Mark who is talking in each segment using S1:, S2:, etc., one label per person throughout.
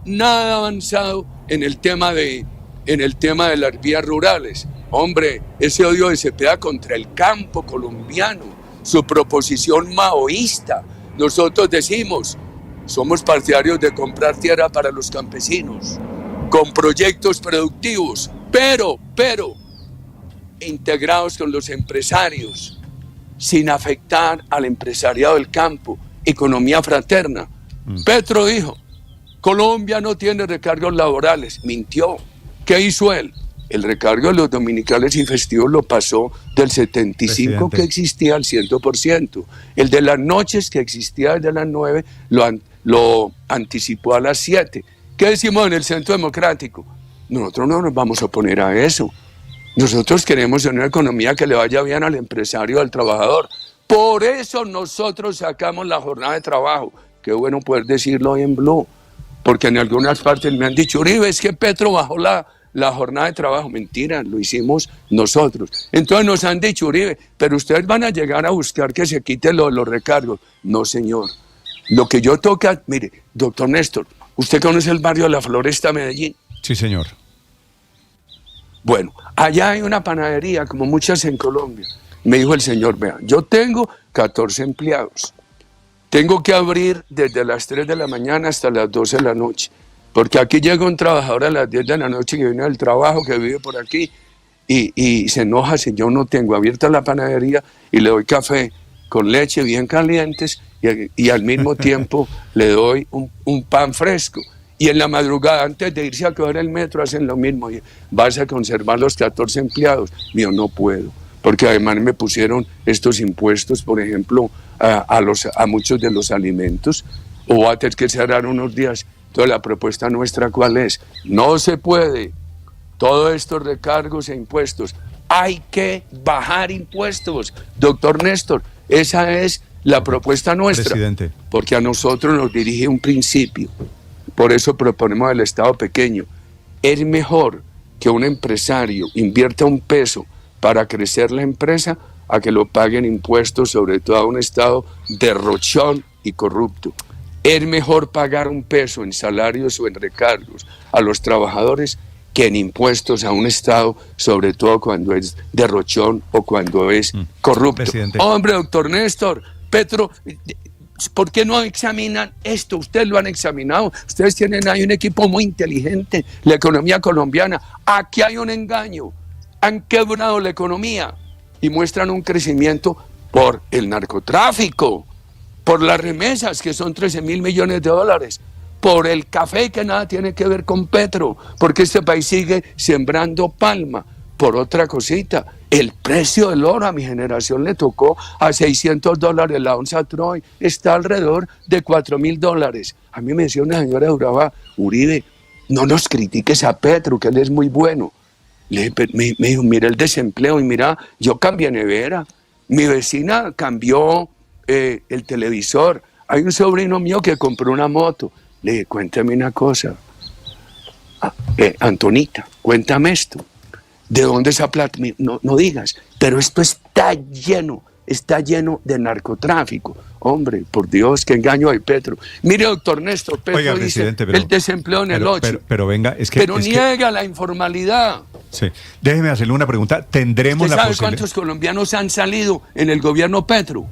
S1: nada avanzado en el tema de las vías rurales. Hombre, ese odio de Cepeda contra el campo colombiano, su proposición maoísta. Nosotros decimos, somos partidarios de comprar tierra para los campesinos, con proyectos productivos, pero integrados con los empresarios, sin afectar al empresariado del campo, economía fraterna. Petro dijo, Colombia no tiene recargos laborales. Mintió. ¿Qué hizo él? El recargo de los dominicales y festivos lo pasó del 75% que existía al 100%. El de las noches que existía desde las 9 lo anticipó a las 7. ¿Qué decimos en el Centro Democrático? Nosotros no nos vamos a oponer a eso. Nosotros queremos una economía que le vaya bien al empresario, al trabajador. Por eso nosotros sacamos la jornada de trabajo. Qué bueno poder decirlo hoy en Blue, porque en algunas partes me han dicho, Uribe, es que Petro bajó la jornada de trabajo. Mentira, lo hicimos nosotros. Entonces nos han dicho, Uribe, pero ustedes van a llegar a buscar que se quiten los recargos. No, señor. Lo que yo toca, mire, doctor Néstor, ¿usted conoce el barrio de La Floresta, Medellín?
S2: Sí, señor.
S1: Bueno, allá hay una panadería, como muchas en Colombia. Me dijo el señor, vea, yo tengo 14 empleados. Tengo que abrir desde las 3 de la mañana hasta las 12 de la noche. Porque aquí llega un trabajador a las 10 de la noche que viene del trabajo, que vive por aquí, y se enoja si yo no tengo abierta la panadería y le doy café con leche bien calientes y al mismo tiempo le doy un pan fresco. Y en la madrugada, antes de irse a coger el metro, hacen lo mismo. Y vas a conservar los 14 empleados. Mío, no puedo. Porque además me pusieron estos impuestos, por ejemplo, a muchos de los alimentos. O va a tener que cerrar unos días. Entonces, la propuesta nuestra, ¿cuál es? No se puede. Todos estos recargos e impuestos. Hay que bajar impuestos. Doctor Néstor, esa es la propuesta nuestra.
S2: Presidente.
S1: Porque a nosotros nos dirige un principio. Por eso proponemos el Estado pequeño. Es mejor que un empresario invierta un peso para crecer la empresa a que lo paguen impuestos, sobre todo a un Estado derrochón y corrupto. Es mejor pagar un peso en salarios o en recargos a los trabajadores que en impuestos a un Estado, sobre todo cuando es derrochón o cuando es corrupto.
S2: Presidente.
S1: Hombre, doctor Néstor, Petro, ¿por qué no examinan esto? Ustedes lo han examinado. Ustedes tienen ahí un equipo muy inteligente, la economía colombiana. Aquí hay un engaño. Han quebrado la economía y muestran un crecimiento por el narcotráfico, por las remesas, que son 13.000 millones de dólares, por el café, que nada tiene que ver con Petro, porque este país sigue sembrando palma. Por otra cosita, el precio del oro a mi generación le tocó a $600 la onza Troy, está alrededor de $4.000. A mí me decía una señora de Urabá, Uribe, no nos critiques a Petro, que él es muy bueno. Me dijo, mira el desempleo, y mira, yo cambié nevera, mi vecina cambió el televisor, hay un sobrino mío que compró una moto. Le dije, cuéntame una cosa, Antonita, cuéntame esto. ¿De dónde esa plata? No digas, pero esto está lleno de narcotráfico. Hombre, por Dios, qué engaño hay, Petro. Mire, doctor Néstor, Petro.
S2: Oiga,
S1: dice el desempleo en el 8.
S2: Pero venga, es que...
S1: Pero niega la informalidad.
S2: Sí, déjeme hacerle una pregunta. ¿Tendremos
S1: ¿Usted
S2: la
S1: sabe
S2: posibilidad?
S1: cuántos colombianos han salido en el gobierno Petro?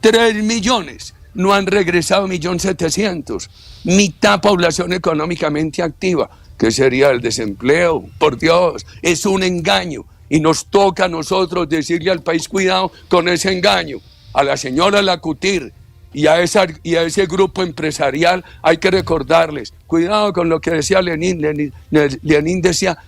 S1: 3 millones. No han regresado 1.700.000. Mitad población económicamente activa. ¿Qué sería el desempleo? Por Dios, es un engaño. Y nos toca a nosotros decirle al país, cuidado con ese engaño. A la señora Lacutir y a ese grupo empresarial hay que recordarles, cuidado con lo que decía Lenin. Lenin decía,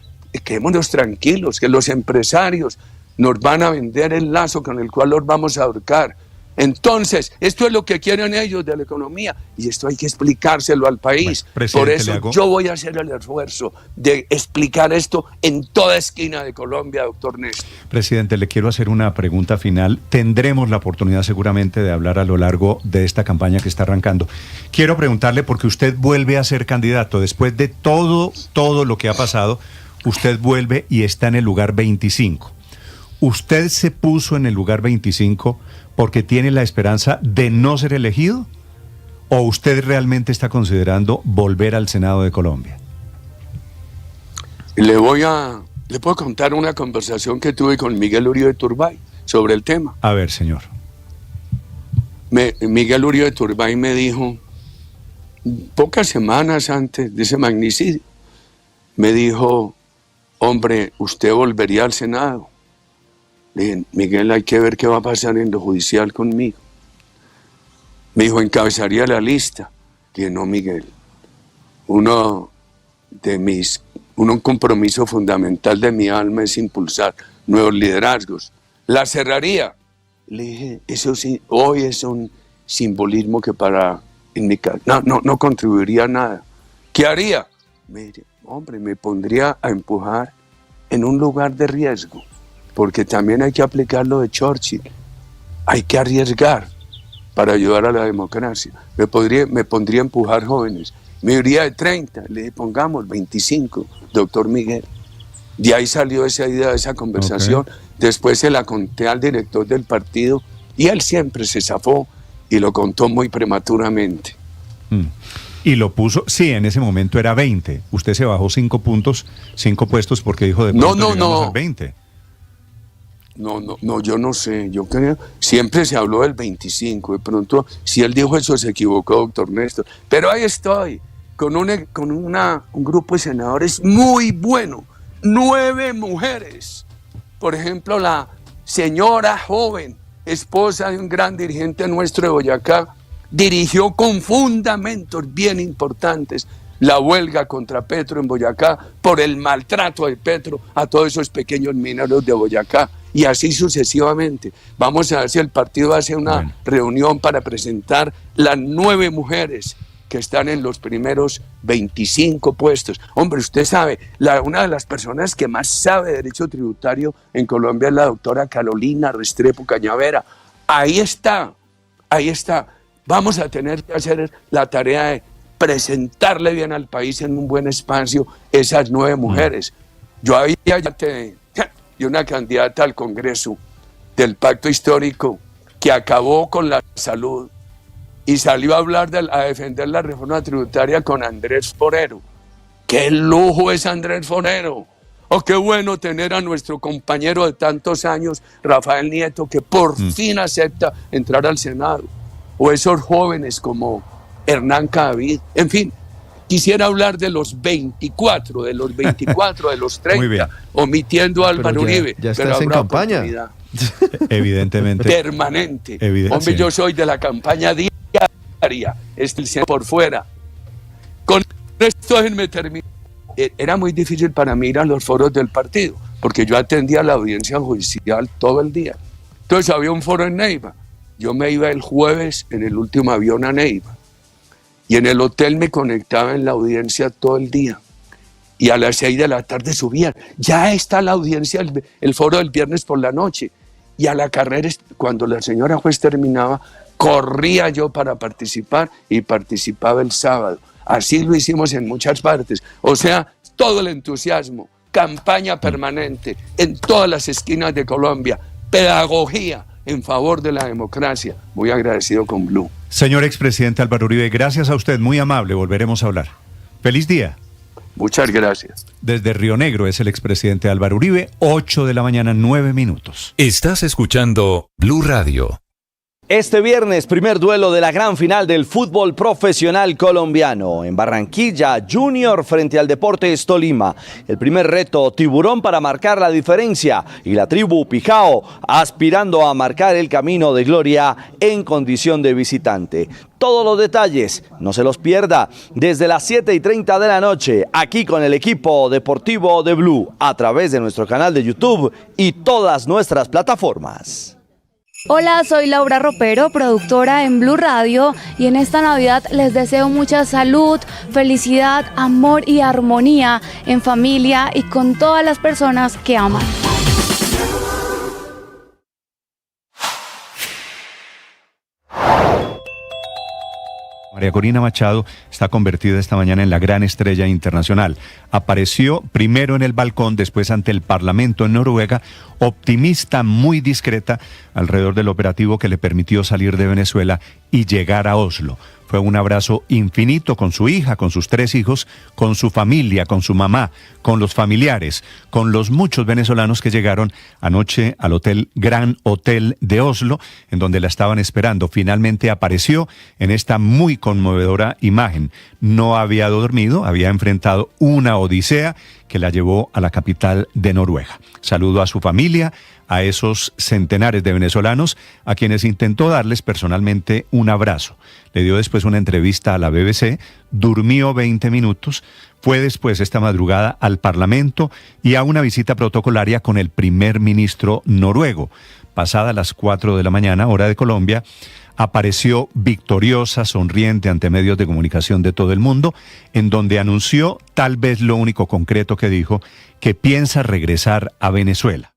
S1: quedémonos tranquilos, que los empresarios nos van a vender el lazo con el cual los vamos a ahorcar. Entonces, esto es lo que quieren ellos de la economía y esto hay que explicárselo al país.
S2: Bueno,
S1: por eso yo voy a hacer el esfuerzo de explicar esto en toda esquina de Colombia, doctor Néstor.
S2: Presidente, le quiero hacer una pregunta final. Tendremos la oportunidad seguramente de hablar a lo largo de esta campaña que está arrancando. Quiero preguntarle, porque usted vuelve a ser candidato, después de todo lo que ha pasado, usted vuelve y está en el lugar 25. ¿Usted se puso en el lugar 25 porque tiene la esperanza de no ser elegido? ¿O usted realmente está considerando volver al Senado de Colombia?
S1: Le puedo contar una conversación que tuve con Miguel Uribe Turbay sobre el tema.
S2: A ver, señor.
S1: Miguel Uribe Turbay me dijo, pocas semanas antes de ese magnicidio, me dijo, hombre, ¿usted volvería al Senado? Le dije, Miguel, hay que ver qué va a pasar en lo judicial conmigo. Me dijo, encabezaría la lista. Le dije, no, Miguel, un compromiso fundamental de mi alma es impulsar nuevos liderazgos. La cerraría. Le dije, eso sí, hoy es un simbolismo que en mi caso, no contribuiría a nada. ¿Qué haría? Me diría, hombre, me pondría a empujar en un lugar de riesgo, porque también hay que aplicar lo de Churchill. Hay que arriesgar para ayudar a la democracia. Me pondría a empujar jóvenes. Me iría de 30, le dije, pongamos 25, doctor Miguel. De ahí salió esa idea, esa conversación. Okay. Después se la conté al director del partido y él siempre se zafó y lo contó muy prematuramente.
S2: Y lo puso, sí, en ese momento era 20. Usted se bajó 5 puestos porque dijo de pronto llegamos al 20.
S1: No, yo no sé, yo creo, siempre se habló del 25, de pronto, si él dijo eso se equivocó, doctor Néstor, pero ahí estoy, con un grupo de senadores muy bueno, 9 mujeres, por ejemplo, la señora joven, esposa de un gran dirigente nuestro de Boyacá, dirigió con fundamentos bien importantes la huelga contra Petro en Boyacá por el maltrato de Petro a todos esos pequeños mineros de Boyacá y así sucesivamente. Vamos a ver si el partido hace una reunión para presentar las 9 mujeres que están en los primeros 25 puestos. Hombre, usted sabe, una de las personas que más sabe de derecho tributario en Colombia es la doctora Carolina Restrepo Cañavera. Ahí está. Vamos a tener que hacer la tarea de presentarle bien al país en un buen espacio esas 9 mujeres. Yo había y una candidata al Congreso del Pacto Histórico que acabó con la salud y salió a hablar a defender la reforma tributaria con Andrés Forero. ¡Qué lujo es Andrés Forero! ¡Oh, qué bueno tener a nuestro compañero de tantos años, Rafael Nieto, que por fin acepta entrar al Senado! O esos jóvenes como Hernán Cadavid. En fin, quisiera hablar de los 24, de los 30, omitiendo a Álvaro Uribe.
S3: Ya estás en campaña.
S2: Evidentemente.
S1: Permanente. Hombre, yo soy de la campaña diaria, por fuera. Con esto déjenme terminar. Era muy difícil para mí ir a los foros del partido, porque yo atendía la audiencia judicial todo el día. Entonces había un foro en Neiva. Yo me iba el jueves en el último avión a Neiva. Y en el hotel me conectaba en la audiencia todo el día. Y a las 6 de la tarde subían. Ya está la audiencia, el foro del viernes por la noche. Y a la carrera, cuando la señora juez terminaba, corría yo para participar y participaba el sábado. Así lo hicimos en muchas partes. O sea, todo el entusiasmo, campaña permanente en todas las esquinas de Colombia, pedagogía en favor de la democracia. Muy agradecido con Blue.
S2: Señor expresidente Álvaro Uribe, gracias a usted, muy amable, volveremos a hablar. Feliz día.
S1: Muchas gracias.
S2: Desde Río Negro es el expresidente Álvaro Uribe, 8 de la mañana, 9 minutos.
S4: Estás escuchando Blue Radio.
S3: Este viernes, primer duelo de la gran final del fútbol profesional colombiano. En Barranquilla, Junior frente al Deportes Tolima. El primer reto, Tiburón para marcar la diferencia. Y la tribu Pijao aspirando a marcar el camino de gloria en condición de visitante. Todos los detalles, no se los pierda, desde las 7:30 de la noche, aquí con el equipo deportivo de Blue, a través de nuestro canal de YouTube y todas nuestras plataformas.
S5: Hola, soy Laura Ropero, productora en Blue Radio, y en esta Navidad les deseo mucha salud, felicidad, amor y armonía en familia y con todas las personas que aman.
S2: María Corina Machado está convertida esta mañana en la gran estrella internacional. Apareció primero en el balcón, después ante el Parlamento en Noruega, optimista, muy discreta, alrededor del operativo que le permitió salir de Venezuela y llegar a Oslo. Fue un abrazo infinito con su hija, con sus 3 hijos, con su familia, con su mamá, con los familiares, con los muchos venezolanos que llegaron anoche al Gran Hotel de Oslo, en donde la estaban esperando. Finalmente apareció en esta muy conmovedora imagen. No había dormido, había enfrentado una odisea que la llevó a la capital de Noruega. Saludo a su familia, a esos centenares de venezolanos a quienes intentó darles personalmente un abrazo. Le dio después una entrevista a la BBC, durmió 20 minutos, fue después esta madrugada al Parlamento y a una visita protocolaria con el primer ministro noruego. Pasada las 4 de la mañana, hora de Colombia, apareció victoriosa, sonriente ante medios de comunicación de todo el mundo, en donde anunció, tal vez lo único concreto que dijo, que piensa regresar a Venezuela.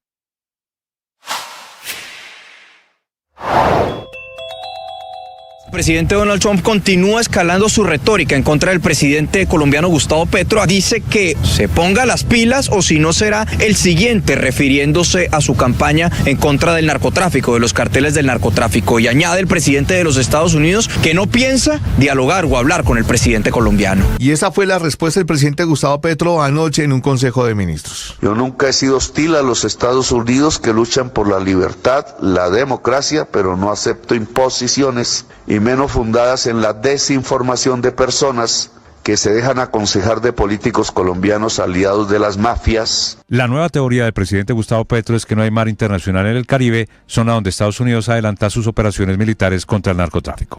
S6: El presidente Donald Trump continúa escalando su retórica en contra del presidente colombiano Gustavo Petro. Dice que se ponga las pilas o si no será el siguiente, refiriéndose a su campaña en contra del narcotráfico, de los carteles del narcotráfico. Y añade el presidente de los Estados Unidos que no piensa dialogar o hablar con el presidente colombiano.
S7: Y esa fue la respuesta del presidente Gustavo Petro anoche en un Consejo de Ministros.
S8: Yo nunca he sido hostil a los Estados Unidos que luchan por la libertad, la democracia, pero no acepto imposiciones y menos fundadas en la desinformación de personas que se dejan aconsejar de políticos colombianos aliados de las mafias.
S9: La nueva teoría del presidente Gustavo Petro es que no hay mar internacional en el Caribe, zona donde Estados Unidos adelanta sus operaciones militares contra el narcotráfico.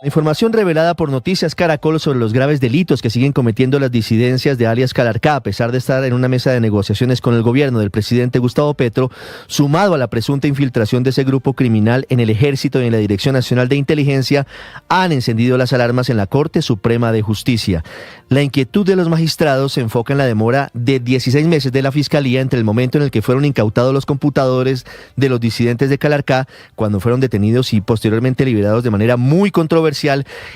S10: La información revelada por Noticias Caracol sobre los graves delitos que siguen cometiendo las disidencias de alias Calarcá, a pesar de estar en una mesa de negociaciones con el gobierno del presidente Gustavo Petro, sumado a la presunta infiltración de ese grupo criminal en el Ejército y en la Dirección Nacional de Inteligencia, han encendido las alarmas en la Corte Suprema de Justicia. La inquietud de los magistrados se enfoca en la demora de 16 meses de la Fiscalía entre el momento en el que fueron incautados los computadores de los disidentes de Calarcá, cuando fueron detenidos y posteriormente liberados de manera muy controversial,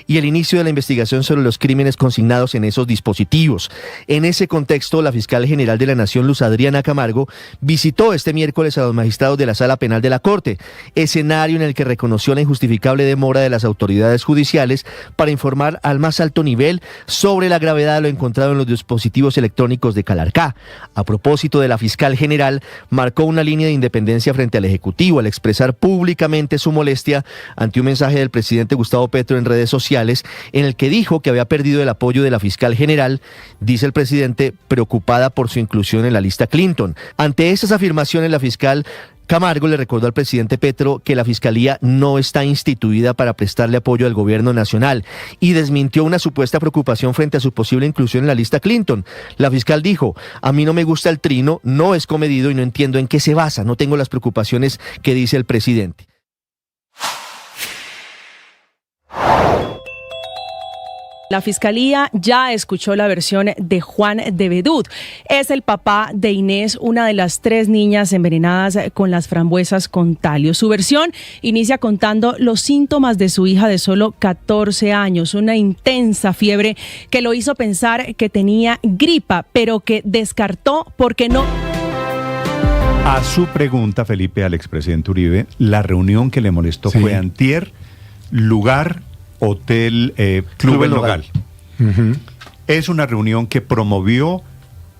S10: y el inicio de la investigación sobre los crímenes consignados en esos dispositivos. En ese contexto, la fiscal general de la Nación, Luz Adriana Camargo, visitó este miércoles a los magistrados de la Sala Penal de la Corte, escenario en el que reconoció la injustificable demora de las autoridades judiciales para informar al más alto nivel sobre la gravedad de lo encontrado en los dispositivos electrónicos de Calarcá. A propósito de la fiscal general, marcó una línea de independencia frente al Ejecutivo al expresar públicamente su molestia ante un mensaje del presidente Gustavo Petro en redes sociales, en el que dijo que había perdido el apoyo de la fiscal general, dice el presidente, preocupada por su inclusión en la lista Clinton. Ante estas afirmaciones, la fiscal Camargo le recordó al presidente Petro que la Fiscalía no está instituida para prestarle apoyo al gobierno nacional y desmintió una supuesta preocupación frente a su posible inclusión en la lista Clinton. La fiscal dijo: a mí no me gusta el trino, no es comedido y no entiendo en qué se basa, no tengo las preocupaciones que dice el presidente.
S11: La Fiscalía ya escuchó la versión de Juan de Bedut. Es el papá de Inés, una de las 3 niñas envenenadas con las frambuesas con talio. Su versión inicia contando los síntomas de su hija de solo 14 años, una intensa fiebre que lo hizo pensar que tenía gripa, pero que descartó porque no.
S2: A su pregunta, Felipe, al expresidente Uribe, la reunión que le molestó fue antier, lugar Hotel Club El Nogal. Es una reunión que promovió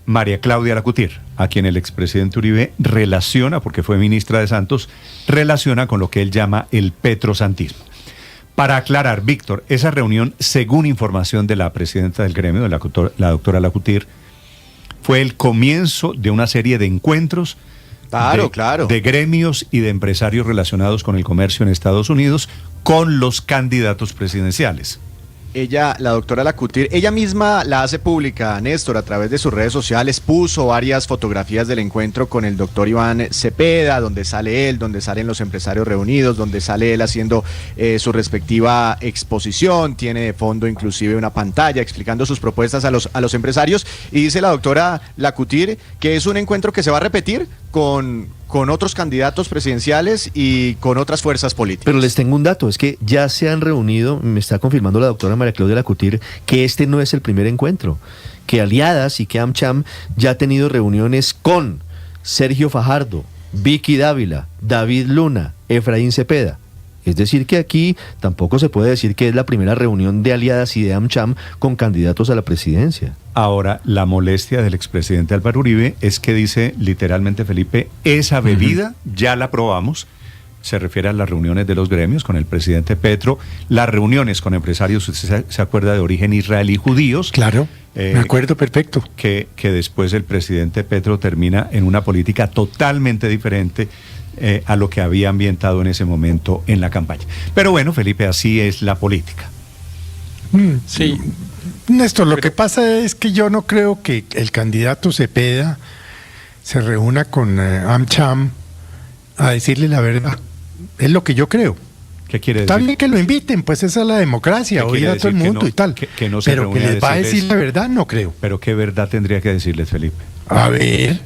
S2: María Claudia Lacutir, a quien el expresidente Uribe relaciona, porque fue ministra de Santos, relaciona con lo que él llama el petrosantismo. Para aclarar, Víctor, esa reunión, según información de la presidenta del gremio, de la doctora Lacutir, fue el comienzo de una serie de encuentros de gremios y de empresarios relacionados con el comercio en Estados Unidos con los candidatos presidenciales.
S12: Ella, la doctora Lacutir, ella misma la hace pública, Néstor, a través de sus redes sociales, puso varias fotografías del encuentro con el doctor Iván Cepeda, donde sale él, donde salen los empresarios reunidos, donde sale él haciendo su respectiva exposición, tiene de fondo inclusive una pantalla explicando sus propuestas a los empresarios, y dice la doctora Lacutir que es un encuentro que se va a repetir con otros candidatos presidenciales y con otras fuerzas políticas.
S10: Pero les tengo un dato, es que ya se han reunido, me está confirmando la doctora María Claudia Lacutir, que este no es el primer encuentro, que Aliadas y que AmCham ya ha tenido reuniones con Sergio Fajardo, Vicky Dávila, David Luna, Efraín Cepeda. Es decir, que aquí tampoco se puede decir que es la primera reunión de aliadas y de AmCham con candidatos a la presidencia.
S2: Ahora, la molestia del expresidente Álvaro Uribe es que dice literalmente, Felipe, esa bebida ya la probamos. Se refiere a las reuniones de los gremios con el presidente Petro, las reuniones con empresarios, usted se acuerda, de origen israelí judíos.
S13: Claro, me acuerdo perfecto.
S2: Que después el presidente Petro termina en una política totalmente diferente a lo que había ambientado en ese momento en la campaña. Pero bueno, Felipe, así es la política.
S13: Sí. Néstor, lo que pasa es que yo no creo que el candidato Cepeda se reúna con AmCham a decirle la verdad. Es lo que yo creo.
S2: ¿Qué quiere decir?
S13: Está bien que lo inviten, pues esa es la democracia, oír a todo el mundo y tal.
S2: Que no se
S13: pero que les va a decir la verdad, no creo.
S2: Pero ¿qué verdad tendría que decirles, Felipe?
S13: A ver,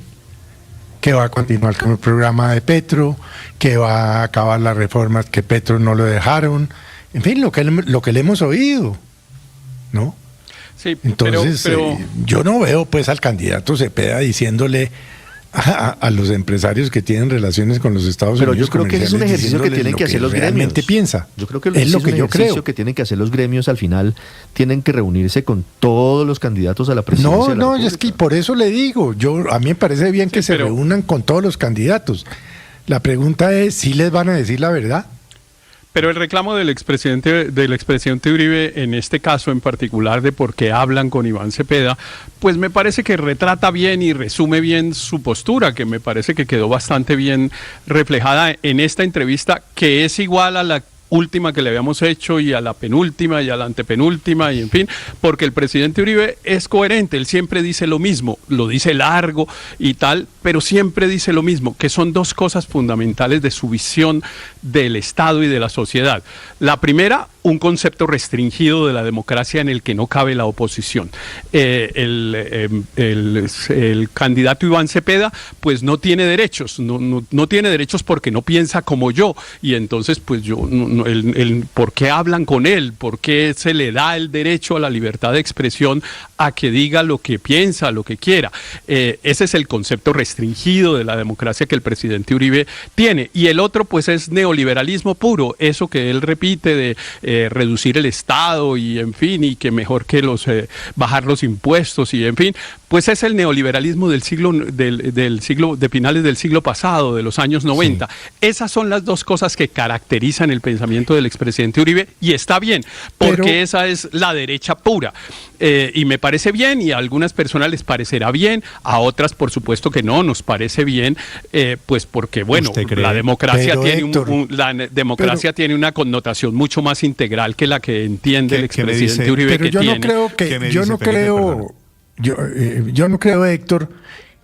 S13: que va a continuar con el programa de Petro, que va a acabar las reformas que Petro no lo dejaron. En fin, lo que le hemos oído, ¿no?
S14: Sí,
S13: entonces,
S14: pero
S13: yo no veo pues al candidato Cepeda diciéndole a los empresarios que tienen relaciones con los Estados Unidos.
S10: Pero yo creo que ese es un ejercicio que tienen que hacer los gremios.
S13: Realmente piensa.
S10: Yo creo que es lo que yo creo. Que tienen que hacer los gremios al final, tienen que reunirse con todos los candidatos a la presidencia.
S13: No, es que por eso le digo, a mí me parece bien que se reúnan con todos los candidatos. La pregunta es si les van a decir la verdad.
S14: Pero el reclamo del expresidente Uribe, en este caso en particular, de por qué hablan con Iván Cepeda, pues me parece que retrata bien y resume bien su postura, que me parece que quedó bastante bien reflejada en esta entrevista, que es igual a la última que le habíamos hecho y a la penúltima y a la antepenúltima y en fin, porque el presidente Uribe es coherente, él siempre dice lo mismo, lo dice largo y tal, pero siempre dice lo mismo, que son dos cosas fundamentales de su visión del Estado y de la sociedad. La primera, un concepto restringido de la democracia en el que no cabe la oposición. El candidato Iván Cepeda pues no tiene derechos, no tiene derechos porque no piensa como yo, y entonces pues ¿por qué hablan con él? ¿Por qué se le da el derecho a la libertad de expresión a que diga lo que piensa, lo que quiera? Ese es el concepto restringido de la democracia que el presidente Uribe tiene. Y el otro pues es neoliberalismo puro, eso que él repite de reducir el Estado y en fin, y que mejor que bajar los impuestos y en fin, pues es el neoliberalismo del siglo de finales del siglo pasado, de los años 90. Sí. Esas son las dos cosas que caracterizan el pensamiento del expresidente Uribe, y está bien, porque esa es la derecha pura. Y me parece bien, y a algunas personas les parecerá bien, a otras por supuesto que no nos parece bien, pues porque bueno, la democracia tiene una connotación mucho más integral que la que entiende el expresidente Uribe que tiene.
S13: Yo no creo, Héctor,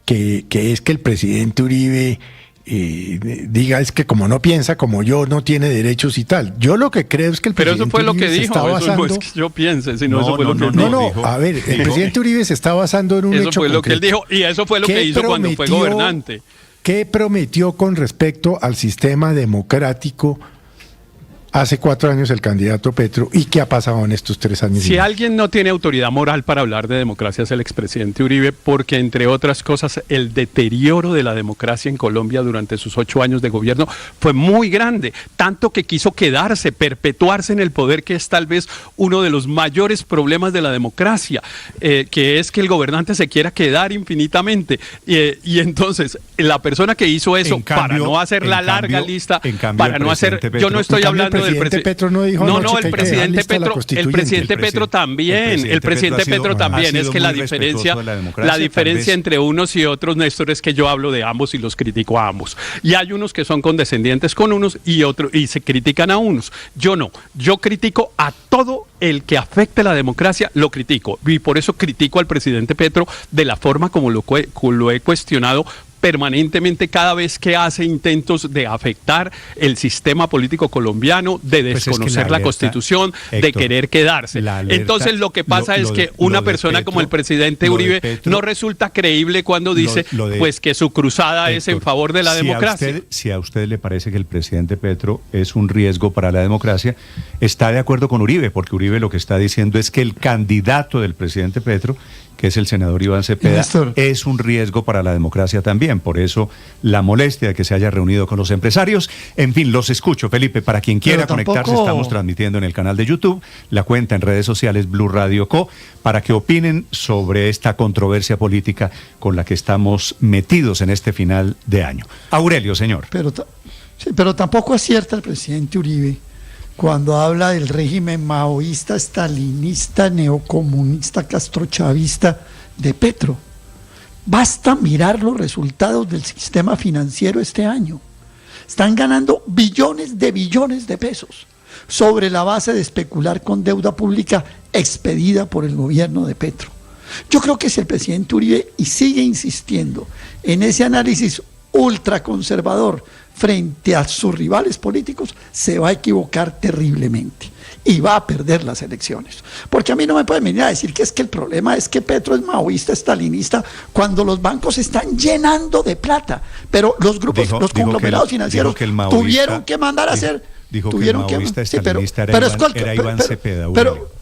S13: que es que el presidente Uribe diga es que como no piensa como yo, no tiene derechos y tal. Yo lo que creo es que el presidente Uribe
S14: Pero eso fue lo que dijo, eso no es que yo piense, sino eso fue lo que él dijo.
S13: No, a ver, el presidente Uribe se está basando en un hecho concreto.
S14: Eso fue lo que él dijo, y eso fue lo que hizo cuando fue gobernante.
S13: ¿Qué prometió con respecto al sistema democrático hace 4 años el candidato Petro, y qué ha pasado en estos 3 años?
S14: Si alguien no tiene autoridad moral para hablar de democracia es el expresidente Uribe, porque entre otras cosas el deterioro de la democracia en Colombia durante sus 8 años de gobierno fue muy grande, tanto que quiso quedarse, perpetuarse en el poder, que es tal vez uno de los mayores problemas de la democracia, que es que el gobernante se quiera quedar infinitamente, y entonces la persona que hizo eso, para no hacer la larga lista, para no hacer, yo no estoy hablando del presidente
S13: Petro no dijo
S14: el presidente Petro también, el presidente Petro también, es que la diferencia entre unos y otros, Néstor, es que yo hablo de ambos y los critico a ambos, y hay unos que son condescendientes con unos y otros y se critican a unos. Yo no, yo critico a todo el que afecte la democracia, lo critico, y por eso critico al presidente Petro de la forma como lo he cuestionado permanentemente cada vez que hace intentos de afectar el sistema político colombiano, de desconocer la Constitución, Héctor, de querer quedarse. Entonces lo que pasa es que una persona como el presidente Uribe no resulta creíble cuando dice pues que su cruzada es en favor de la democracia.
S2: Si a usted le parece que el presidente Petro es un riesgo para la democracia, está de acuerdo con Uribe, porque Uribe lo que está diciendo es que el candidato del presidente Petro, que es el senador Iván Cepeda, es un riesgo para la democracia también. también. Por eso la molestia de que se haya reunido con los empresarios. En fin, los escucho, Felipe. Para quien quiera conectarse, estamos transmitiendo en el canal de YouTube, la cuenta en redes sociales Blue Radio Co, para que opinen sobre esta controversia política con la que estamos metidos en este final de año. Aurelio, señor.
S15: Pero tampoco acierta el presidente Uribe cuando habla del régimen maoísta, estalinista, neocomunista, castrochavista de Petro. Basta mirar los resultados del sistema financiero este año. Están ganando billones de pesos sobre la base de especular con deuda pública expedida por el gobierno de Petro. Yo creo que si el presidente Uribe sigue insistiendo en ese análisis ultraconservador frente a sus rivales políticos, se va a equivocar terriblemente y va a perder las elecciones. Porque a mí no me pueden venir a decir que es que el problema es que Petro es maoísta, estalinista, cuando los bancos están llenando de plata. Pero los grupos, los conglomerados financieros tuvieron que mandar a hacer...
S2: Dijo que el maoísta estalinista era Iván Cepeda.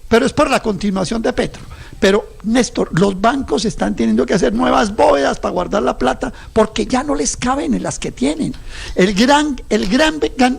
S15: Pero es por la continuación de Petro. Pero, Néstor, los bancos están teniendo que hacer nuevas bóvedas para guardar la plata porque ya no les caben en las que tienen. El gran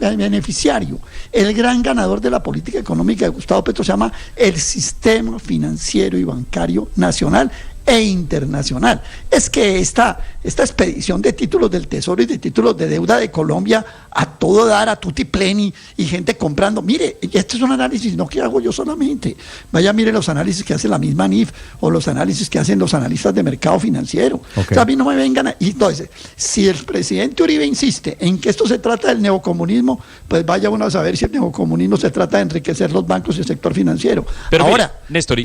S15: beneficiario, el gran ganador de la política económica de Gustavo Petro se llama el sistema financiero y bancario nacional e internacional. Es que esta expedición de títulos del Tesoro y de títulos de deuda de Colombia a todo dar, a tutti pleni, y gente comprando, mire, este es un análisis no que hago yo solamente, vaya mire los análisis que hace la misma NIF o los análisis que hacen los analistas de mercado financiero. O sea, a mí no me vengan y entonces, si el presidente Uribe insiste en que esto se trata del neocomunismo, pues vaya uno a saber si el neocomunismo se trata de enriquecer los bancos y el sector financiero.
S16: Pero
S15: ahora,
S16: mire, Néstor,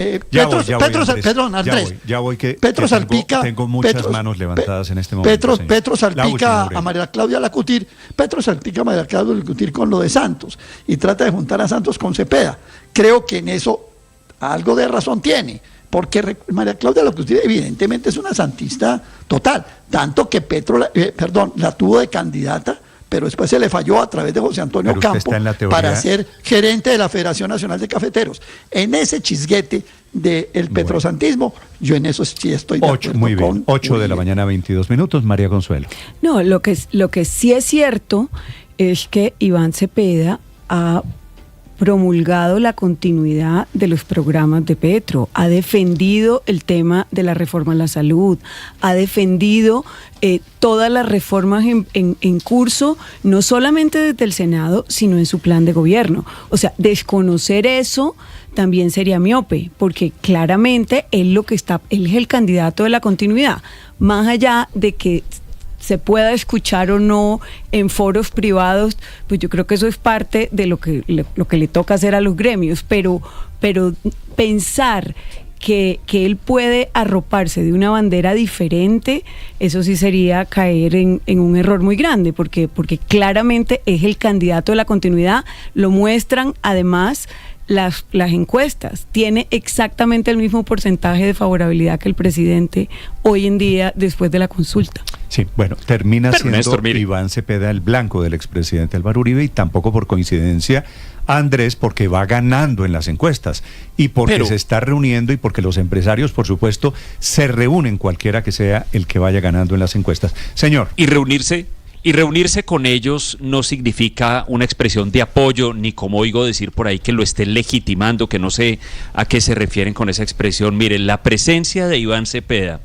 S15: Petro salpica.
S2: Tengo muchas manos levantadas en este momento.
S15: Petro salpica a María Claudia Lacutir. Petro salpica a María Claudia Lacutir con lo de Santos y trata de juntar a Santos con Cepeda. Creo que en eso algo de razón tiene, porque María Claudia Lacutir evidentemente es una santista total, tanto que Petro la tuvo de candidata, pero después se le falló a través de José Antonio Campo para ser gerente de la Federación Nacional de Cafeteros. En ese chisguete del petrosantismo, yo en eso sí estoy de acuerdo.
S2: Muy bien, 8 de la mañana, 22 minutos, María Consuelo.
S17: No, lo que sí es cierto es que Iván Cepeda ha promulgado la continuidad de los programas de Petro, ha defendido el tema de la reforma a la salud, ha defendido todas las reformas en curso, no solamente desde el Senado, sino en su plan de gobierno. O sea, desconocer eso también sería miope, porque claramente él es el candidato de la continuidad, más allá de que se pueda escuchar o no en foros privados, pues yo creo que eso es parte de lo que le toca hacer a los gremios, pero pensar que él puede arroparse de una bandera diferente, eso sí sería caer en un error muy grande, porque claramente es el candidato de la continuidad, lo muestran además las encuestas, tiene exactamente el mismo porcentaje de favorabilidad que el presidente hoy en día después de la consulta.
S2: Sí, bueno, termina siendo Néstor, Iván Cepeda el blanco del expresidente Álvaro Uribe, y tampoco por coincidencia Andrés, porque va ganando en las encuestas y porque se está reuniendo y porque los empresarios, por supuesto, se reúnen cualquiera que sea el que vaya ganando en las encuestas. Señor.
S16: Y reunirse con ellos no significa una expresión de apoyo, ni como oigo decir por ahí que lo estén legitimando, que no sé a qué se refieren con esa expresión. Miren, la presencia de Iván Cepeda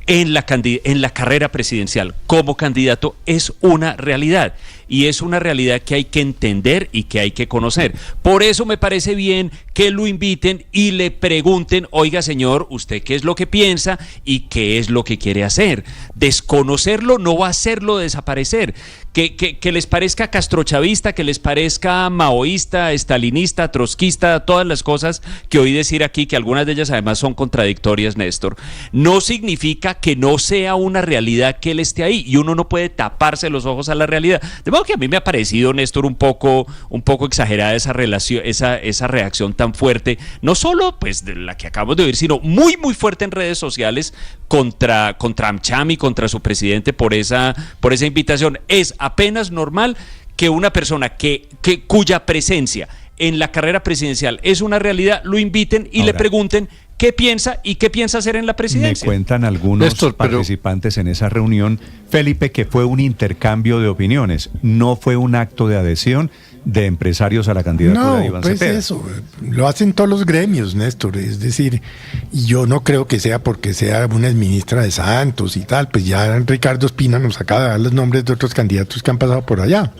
S16: en la carrera presidencial como candidato es una realidad, y es una realidad que hay que entender y que hay que conocer. Por eso me parece bien que lo inviten y le pregunten: oiga, señor, ¿usted qué es lo que piensa y qué es lo que quiere hacer? Desconocerlo no va a hacerlo desaparecer. Que les parezca castrochavista, que les parezca maoísta, estalinista, trotskista, todas las cosas que oí decir aquí, que algunas de ellas además son contradictorias, Néstor, no significa que no sea una realidad que él esté ahí, y uno no puede taparse los ojos a la realidad. De modo que a mí me ha parecido, Néstor, un poco exagerada esa relación, esa reacción tan fuerte, no solo pues de la que acabamos de oír, sino muy muy fuerte en redes sociales contra AmCham y contra su presidente por esa invitación. Es apenas normal que una persona cuya presencia en la carrera presidencial es una realidad, lo inviten y le pregunten ¿Qué piensa y qué piensa hacer en la presidencia?
S2: Me cuentan algunos participantes en esa reunión, Felipe, que fue un intercambio de opiniones, no fue un acto de adhesión de empresarios a la candidatura de Iván Cepeda.
S13: No, eso, lo hacen todos los gremios, Néstor, es decir, yo no creo que sea porque sea una exministra de Santos y tal, pues ya Ricardo Espina nos acaba de dar los nombres de otros candidatos que han pasado por allá.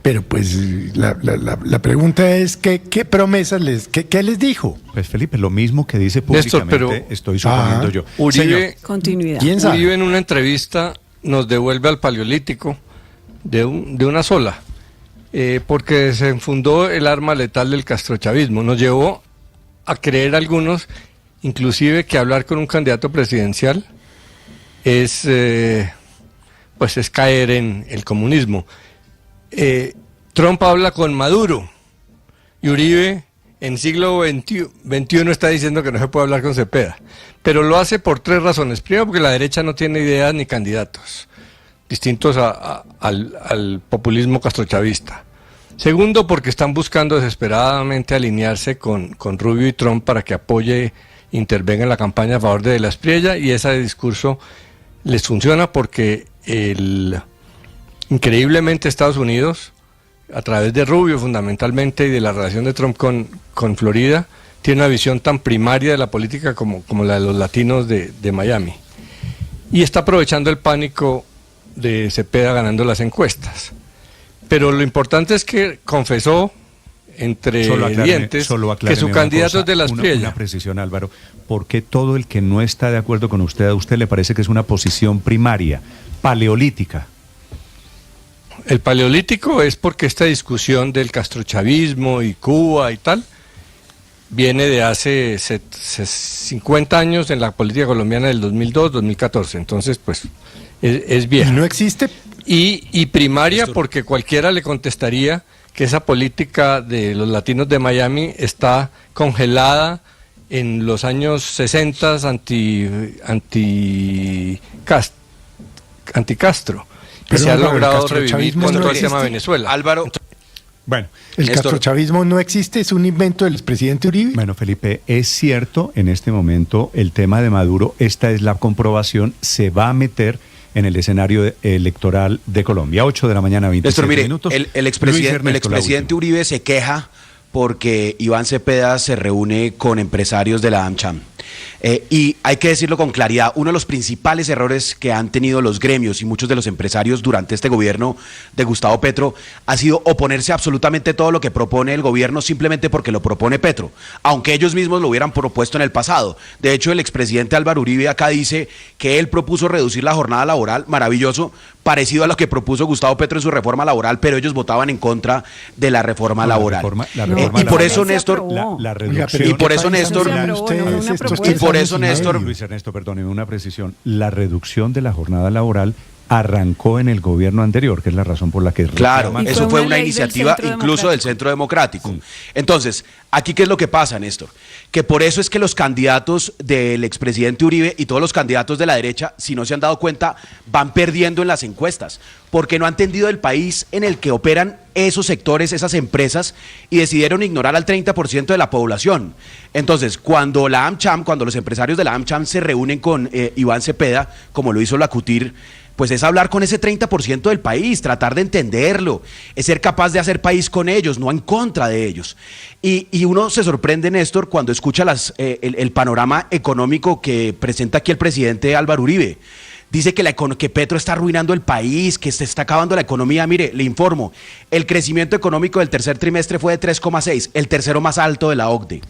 S13: Pero pues la pregunta es, ¿qué promesas qué les dijo?
S2: Pues Felipe, lo mismo que dice públicamente,
S18: Néstor,
S2: estoy suponiendo yo.
S18: Uribe,
S17: continuidad.
S18: Uribe en una entrevista nos devuelve al Paleolítico de una sola, porque se enfundó el arma letal del castrochavismo. Nos llevó a creer algunos, inclusive, que hablar con un candidato presidencial es caer en el comunismo. Trump habla con Maduro y Uribe en siglo XXI está diciendo que no se puede hablar con Cepeda, pero lo hace por 3 razones. Primero, porque la derecha no tiene ideas ni candidatos distintos al populismo castrochavista. Segundo, porque están buscando desesperadamente alinearse con Rubio y Trump para que intervenga en la campaña a favor de la Espriella, y ese discurso les funciona porque increíblemente Estados Unidos, a través de Rubio fundamentalmente y de la relación de Trump con Florida, tiene una visión tan primaria de la política como la de los latinos de Miami. Y está aprovechando el pánico de Cepeda ganando las encuestas. Pero lo importante es que confesó entre dientes que su candidato es de la Espriella.
S2: Una precisión, Álvaro. ¿Por qué todo el que no está de acuerdo con usted, a usted le parece que es una posición primaria, paleolítica?
S18: El paleolítico es porque esta discusión del castrochavismo y Cuba y tal viene de hace 50 años en la política colombiana del 2002-2014, entonces pues es vieja.
S13: ¿No existe?
S18: Y primaria porque cualquiera le contestaría que esa política de los latinos de Miami está congelada en los años 60 anti-Castro. Que se ha logrado revivir con todo el tema de Venezuela.
S12: Álvaro.
S2: Bueno,
S13: ¿el castrochavismo no existe? ¿Es un invento del expresidente Uribe?
S2: Bueno, Felipe, es cierto en este momento el tema de Maduro, esta es la comprobación, se va a meter en el escenario electoral de Colombia. 8 de la mañana, 27 minutos.
S19: El expresidente Uribe se queja porque Iván Cepeda se reúne con empresarios de la AmCham. Y hay que decirlo con claridad, uno de los principales errores que han tenido los gremios y muchos de los empresarios durante este gobierno de Gustavo Petro ha sido oponerse a absolutamente todo lo que propone el gobierno simplemente porque lo propone Petro, aunque ellos mismos lo hubieran propuesto en el pasado. De hecho, el expresidente Álvaro Uribe acá dice que él propuso reducir la jornada laboral, maravilloso, parecido a lo que propuso Gustavo Petro en su reforma laboral, pero ellos votaban en contra de la reforma laboral. Y por eso, Néstor,
S2: Luis Ernesto, perdóneme una precisión. La reducción de la jornada laboral arrancó en el gobierno anterior, que es la razón por la que...
S19: Claro, eso fue una iniciativa incluso del Centro Democrático. Sí. Entonces, aquí ¿qué es lo que pasa, Néstor? Que por eso es que los candidatos del expresidente Uribe y todos los candidatos de la derecha, si no se han dado cuenta, van perdiendo en las encuestas, porque no han entendido el país en el que operan esos sectores, esas empresas, y decidieron ignorar al 30% de la población. Entonces, cuando los empresarios de la AmCham se reúnen con Iván Cepeda, como lo hizo la CUTIR, pues es hablar con ese 30% del país, tratar de entenderlo, es ser capaz de hacer país con ellos, no en contra de ellos. Y uno se sorprende, Néstor, cuando escucha el panorama económico que presenta aquí el presidente Álvaro Uribe. Dice que Petro está arruinando el país, que se está acabando la economía. Mire, le informo, el crecimiento económico del tercer trimestre fue de 3,6, el tercero más alto de la OCDE.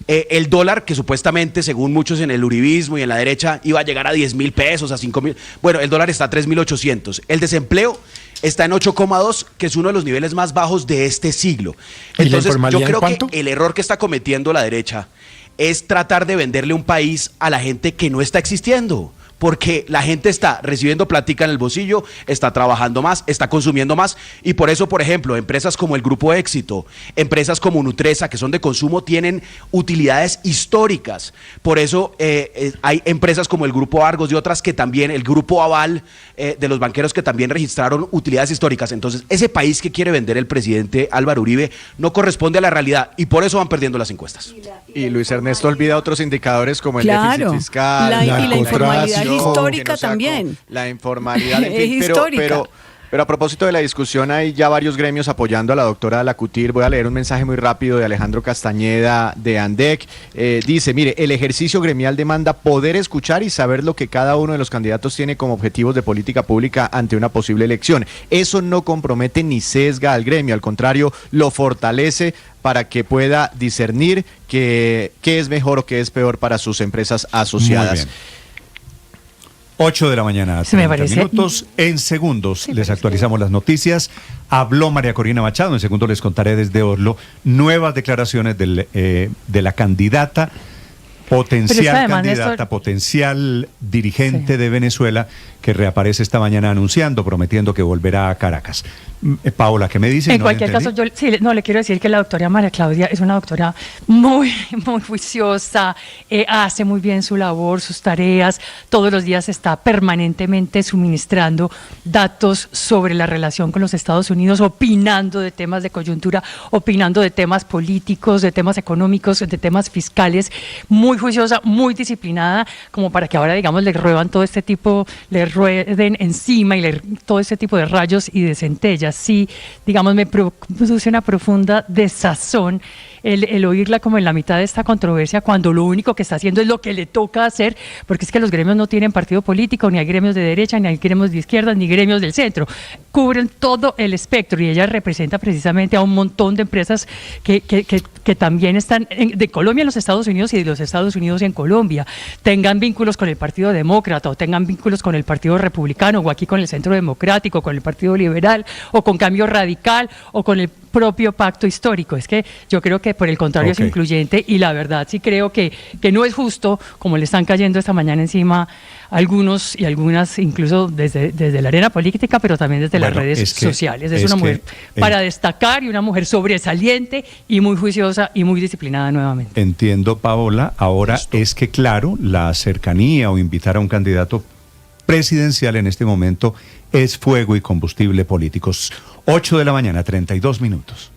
S19: El dólar, que supuestamente, según muchos en el uribismo y en la derecha, iba a llegar a 10.000 pesos, a 5.000. Bueno, el dólar está a 3.800. El desempleo está en 8,2, que es uno de los niveles más bajos de este siglo. Entonces, yo creo que el error que está cometiendo la derecha es tratar de venderle un país a la gente que no está existiendo. porque la gente está recibiendo plática en el bolsillo, está trabajando más, está consumiendo más, y por eso, por ejemplo, empresas como el Grupo Éxito, empresas como Nutresa, que son de consumo, tienen utilidades históricas. Por eso hay empresas como el Grupo Argos y otras que también, el Grupo Aval de los banqueros, que también registraron utilidades históricas. Entonces, ese país que quiere vender el presidente Álvaro Uribe no corresponde a la realidad, y por eso van perdiendo las encuestas.
S12: Y Luis Ernesto olvida otros indicadores como el déficit fiscal,
S17: y la informalidad
S12: que
S17: histórica
S12: no sea
S17: también.
S12: La informalidad, en fin,
S17: histórica.
S12: Pero a propósito de la discusión, hay ya varios gremios apoyando a la doctora Alacutir. Voy a leer un mensaje muy rápido de Alejandro Castañeda de ANDEC. Dice, mire, el ejercicio gremial demanda poder escuchar y saber lo que cada uno de los candidatos tiene como objetivos de política pública ante una posible elección. Eso no compromete ni sesga al gremio, al contrario, lo fortalece para que pueda discernir qué es mejor o qué es peor para sus empresas asociadas.
S2: Muy bien. 8 de la mañana, 30 minutos. En segundos les actualizamos las noticias. Habló María Corina Machado, en segundos les contaré desde Oslo nuevas declaraciones de la candidata, potencial dirigente de Venezuela, que reaparece esta mañana anunciando, prometiendo que volverá a Caracas. Paola, ¿qué me dice?
S20: En cualquier caso, yo le quiero decir que la doctora María Claudia es una doctora muy juiciosa, hace muy bien su labor, sus tareas, todos los días está permanentemente suministrando datos sobre la relación con los Estados Unidos, opinando de temas de coyuntura, opinando de temas políticos, de temas económicos, de temas fiscales, muy juiciosa, muy disciplinada, como para que ahora, digamos, le ruedan rueden encima y todo este tipo de rayos y de centellas. Sí, digamos, me produce una profunda desazón el oírla como en la mitad de esta controversia, cuando lo único que está haciendo es lo que le toca hacer, porque es que los gremios no tienen partido político, ni hay gremios de derecha, ni hay gremios de izquierda, ni gremios del centro, cubren todo el espectro, y ella representa precisamente a un montón de empresas que también están de Colombia en los Estados Unidos y de los Estados Unidos en Colombia, tengan vínculos con el Partido Demócrata o tengan vínculos con el Partido Republicano o aquí con el Centro Democrático, con el Partido Liberal o con Cambio Radical o con el propio pacto histórico. Es que yo creo que por el contrario es incluyente, y la verdad sí creo que no es justo como le están cayendo esta mañana encima algunos y algunas, incluso desde la arena política, pero también desde las redes sociales. Es una mujer para destacar, y una mujer sobresaliente y muy juiciosa y muy disciplinada nuevamente.
S2: Entiendo, Paola. Ahora es que, claro, la cercanía o invitar a un candidato presidencial en este momento es fuego y combustible políticos. 8 de la mañana, 32 minutos.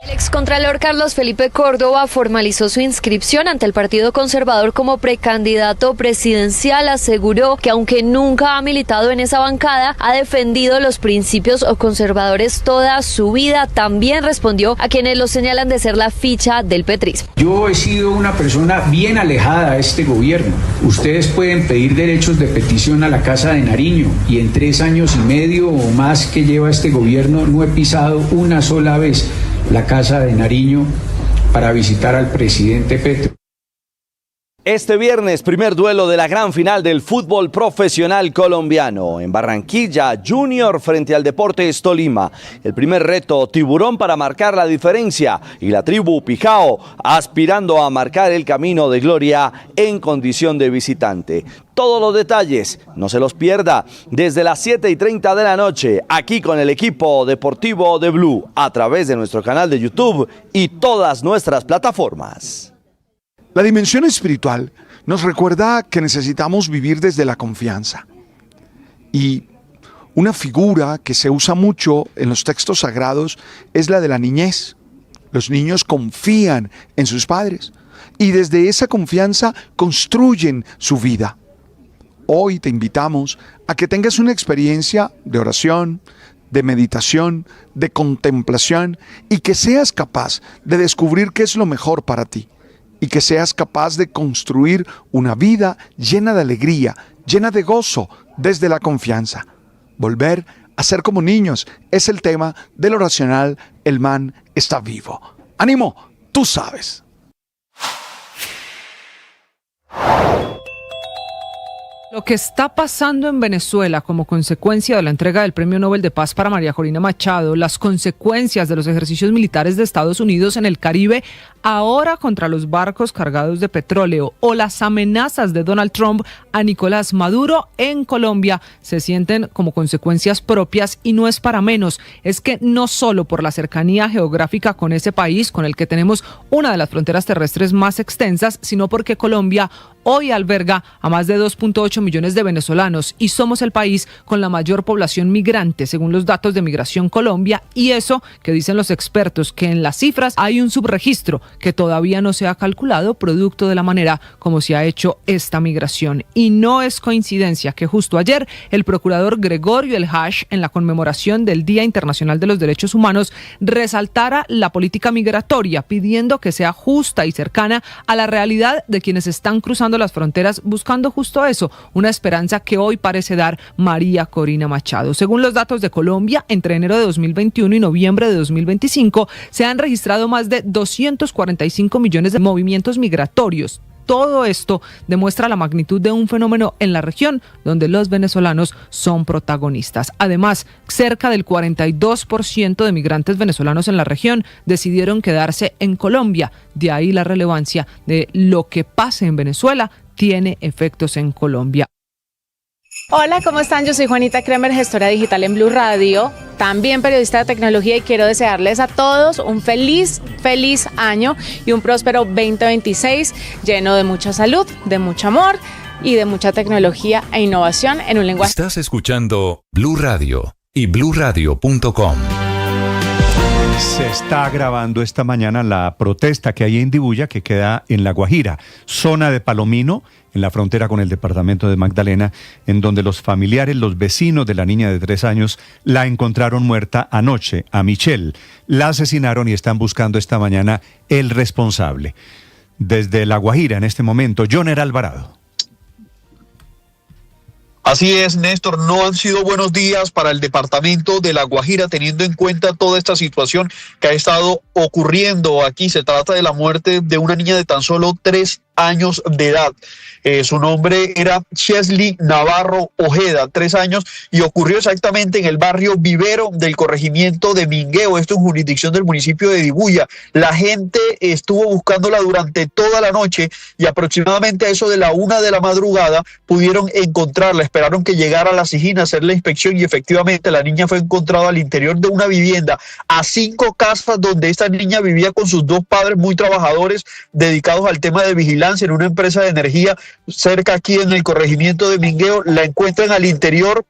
S21: El excontralor Carlos Felipe Córdoba formalizó su inscripción ante el Partido Conservador como precandidato presidencial. Aseguró que aunque nunca ha militado en esa bancada, ha defendido los principios conservadores toda su vida. También respondió a quienes lo señalan de ser la ficha del petrismo.
S22: Yo he sido una persona bien alejada de este gobierno. Ustedes pueden pedir derechos de petición a la Casa de Nariño, y en 3 años y medio o más que lleva este gobierno no he pisado una sola vez la Casa de Nariño para visitar al presidente Petro.
S3: Este viernes, primer duelo de la gran final del fútbol profesional colombiano. En Barranquilla, Junior frente al Deportes Tolima. El primer reto, Tiburón para marcar la diferencia. Y la tribu Pijao aspirando a marcar el camino de gloria en condición de visitante. Todos los detalles, no se los pierda, desde las 7:30 de la noche, aquí con el equipo deportivo de Blue, a través de nuestro canal de YouTube y todas nuestras plataformas.
S23: La dimensión espiritual nos recuerda que necesitamos vivir desde la confianza. Y una figura que se usa mucho en los textos sagrados es la de la niñez. Los niños confían en sus padres y desde esa confianza construyen su vida. Hoy te invitamos a que tengas una experiencia de oración, de meditación, de contemplación, y que seas capaz de descubrir qué es lo mejor para ti, y que seas capaz de construir una vida llena de alegría, llena de gozo desde la confianza. Volver a ser como niños es el tema del oracional El Man está vivo. ¡Ánimo! Tú sabes.
S1: Lo que está pasando en Venezuela como consecuencia de la entrega del Premio Nobel de Paz para María Corina Machado, las consecuencias de los ejercicios militares de Estados Unidos en el Caribe, ahora contra los barcos cargados de petróleo, o las amenazas de Donald Trump a Nicolás Maduro en Colombia, se sienten como consecuencias propias, y no es para menos. Es que no solo por la cercanía geográfica con ese país, con el que tenemos una de las fronteras terrestres más extensas, sino porque Colombia hoy alberga a más de 2.8 millones de venezolanos y somos el país con la mayor población migrante, según los datos de Migración Colombia, y eso que dicen los expertos, que en las cifras hay un subregistro que todavía no se ha calculado producto de la manera como se ha hecho esta migración. Y no es coincidencia que justo ayer el procurador Gregorio El Hash, en la conmemoración del Día Internacional de los Derechos Humanos, resaltara la política migratoria, pidiendo que sea justa y cercana a la realidad de quienes están cruzando las fronteras buscando justo eso, una esperanza que hoy parece dar María Corina Machado. Según los datos de Colombia, entre enero de 2021 y noviembre de 2025 se han registrado más de 245 millones de movimientos migratorios. Todo esto demuestra la magnitud de un fenómeno en la región donde los venezolanos son protagonistas. Además, cerca del 42% de migrantes venezolanos en la región decidieron quedarse en Colombia. De ahí la relevancia de lo que pase en Venezuela tiene efectos en Colombia.
S4: Hola, ¿cómo están? Yo soy Juanita Kremer, gestora digital en Blue Radio, también periodista de tecnología, y quiero desearles a todos un feliz año y un próspero 2026 lleno de mucha salud, de mucho amor y de mucha tecnología e innovación en un lenguaje.
S5: Estás escuchando Blue Radio y bluradio.com.
S2: Se está grabando esta mañana la protesta que hay en Dibuya, que queda en La Guajira, zona de Palomino, en la frontera con el departamento de Magdalena, en donde los familiares, los vecinos de la niña de 3 años, la encontraron muerta anoche, a Michelle. La asesinaron y están buscando esta mañana el responsable. Desde La Guajira, en este momento, Joner Alvarado.
S24: Así es, Néstor, no han sido buenos días para el departamento de La Guajira, teniendo en cuenta toda esta situación que ha estado ocurriendo aquí. Se trata de la muerte de una niña de tan solo 3 años de edad. Su nombre era Chesley Navarro Ojeda, 3 años, y ocurrió exactamente en el barrio Vivero del corregimiento de Mingueo, esto en jurisdicción del municipio de Dibuya. La gente estuvo buscándola durante toda la noche y aproximadamente a eso de la 1 de la madrugada pudieron encontrarla. Esperaron que llegara la SIJIN a hacer la inspección y efectivamente la niña fue encontrada al interior de una vivienda a 5 casas donde esta niña vivía con sus 2 padres muy trabajadores dedicados al tema de vigilancia en una empresa de energía cerca aquí en el corregimiento de Mingueo. La encuentran al interior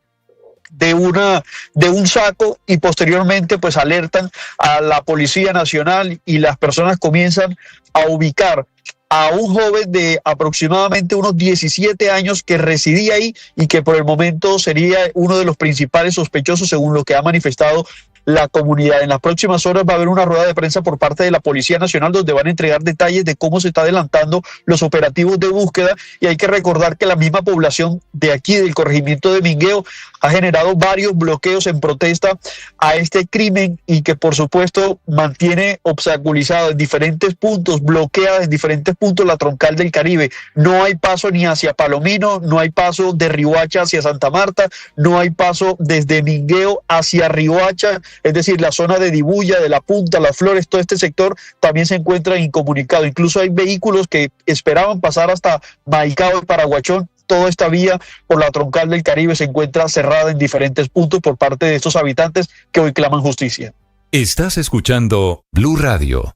S24: de un saco y posteriormente pues alertan a la Policía Nacional y las personas comienzan a ubicar a un joven de aproximadamente unos 17 años que residía ahí y que por el momento sería uno de los principales sospechosos, según lo que ha manifestado la comunidad. En las próximas horas va a haber una rueda de prensa por parte de la Policía Nacional donde van a entregar detalles de cómo se está adelantando los operativos de búsqueda, y hay que recordar que la misma población de aquí del corregimiento de Mingueo ha generado varios bloqueos en protesta a este crimen y que por supuesto mantiene obstaculizado en diferentes puntos, bloquea en diferentes puntos la troncal del Caribe. No hay paso ni hacia Palomino, no hay paso de Riohacha hacia Santa Marta, no hay paso desde Mingueo hacia Riohacha, es decir, la zona de Dibuya, de La Punta, Las Flores, todo este sector también se encuentra incomunicado. Incluso hay vehículos que esperaban pasar hasta Maicao y Paraguachón. Toda esta vía por la troncal del Caribe se encuentra cerrada en diferentes puntos por parte de estos habitantes que hoy claman justicia.
S5: Estás escuchando Blue Radio.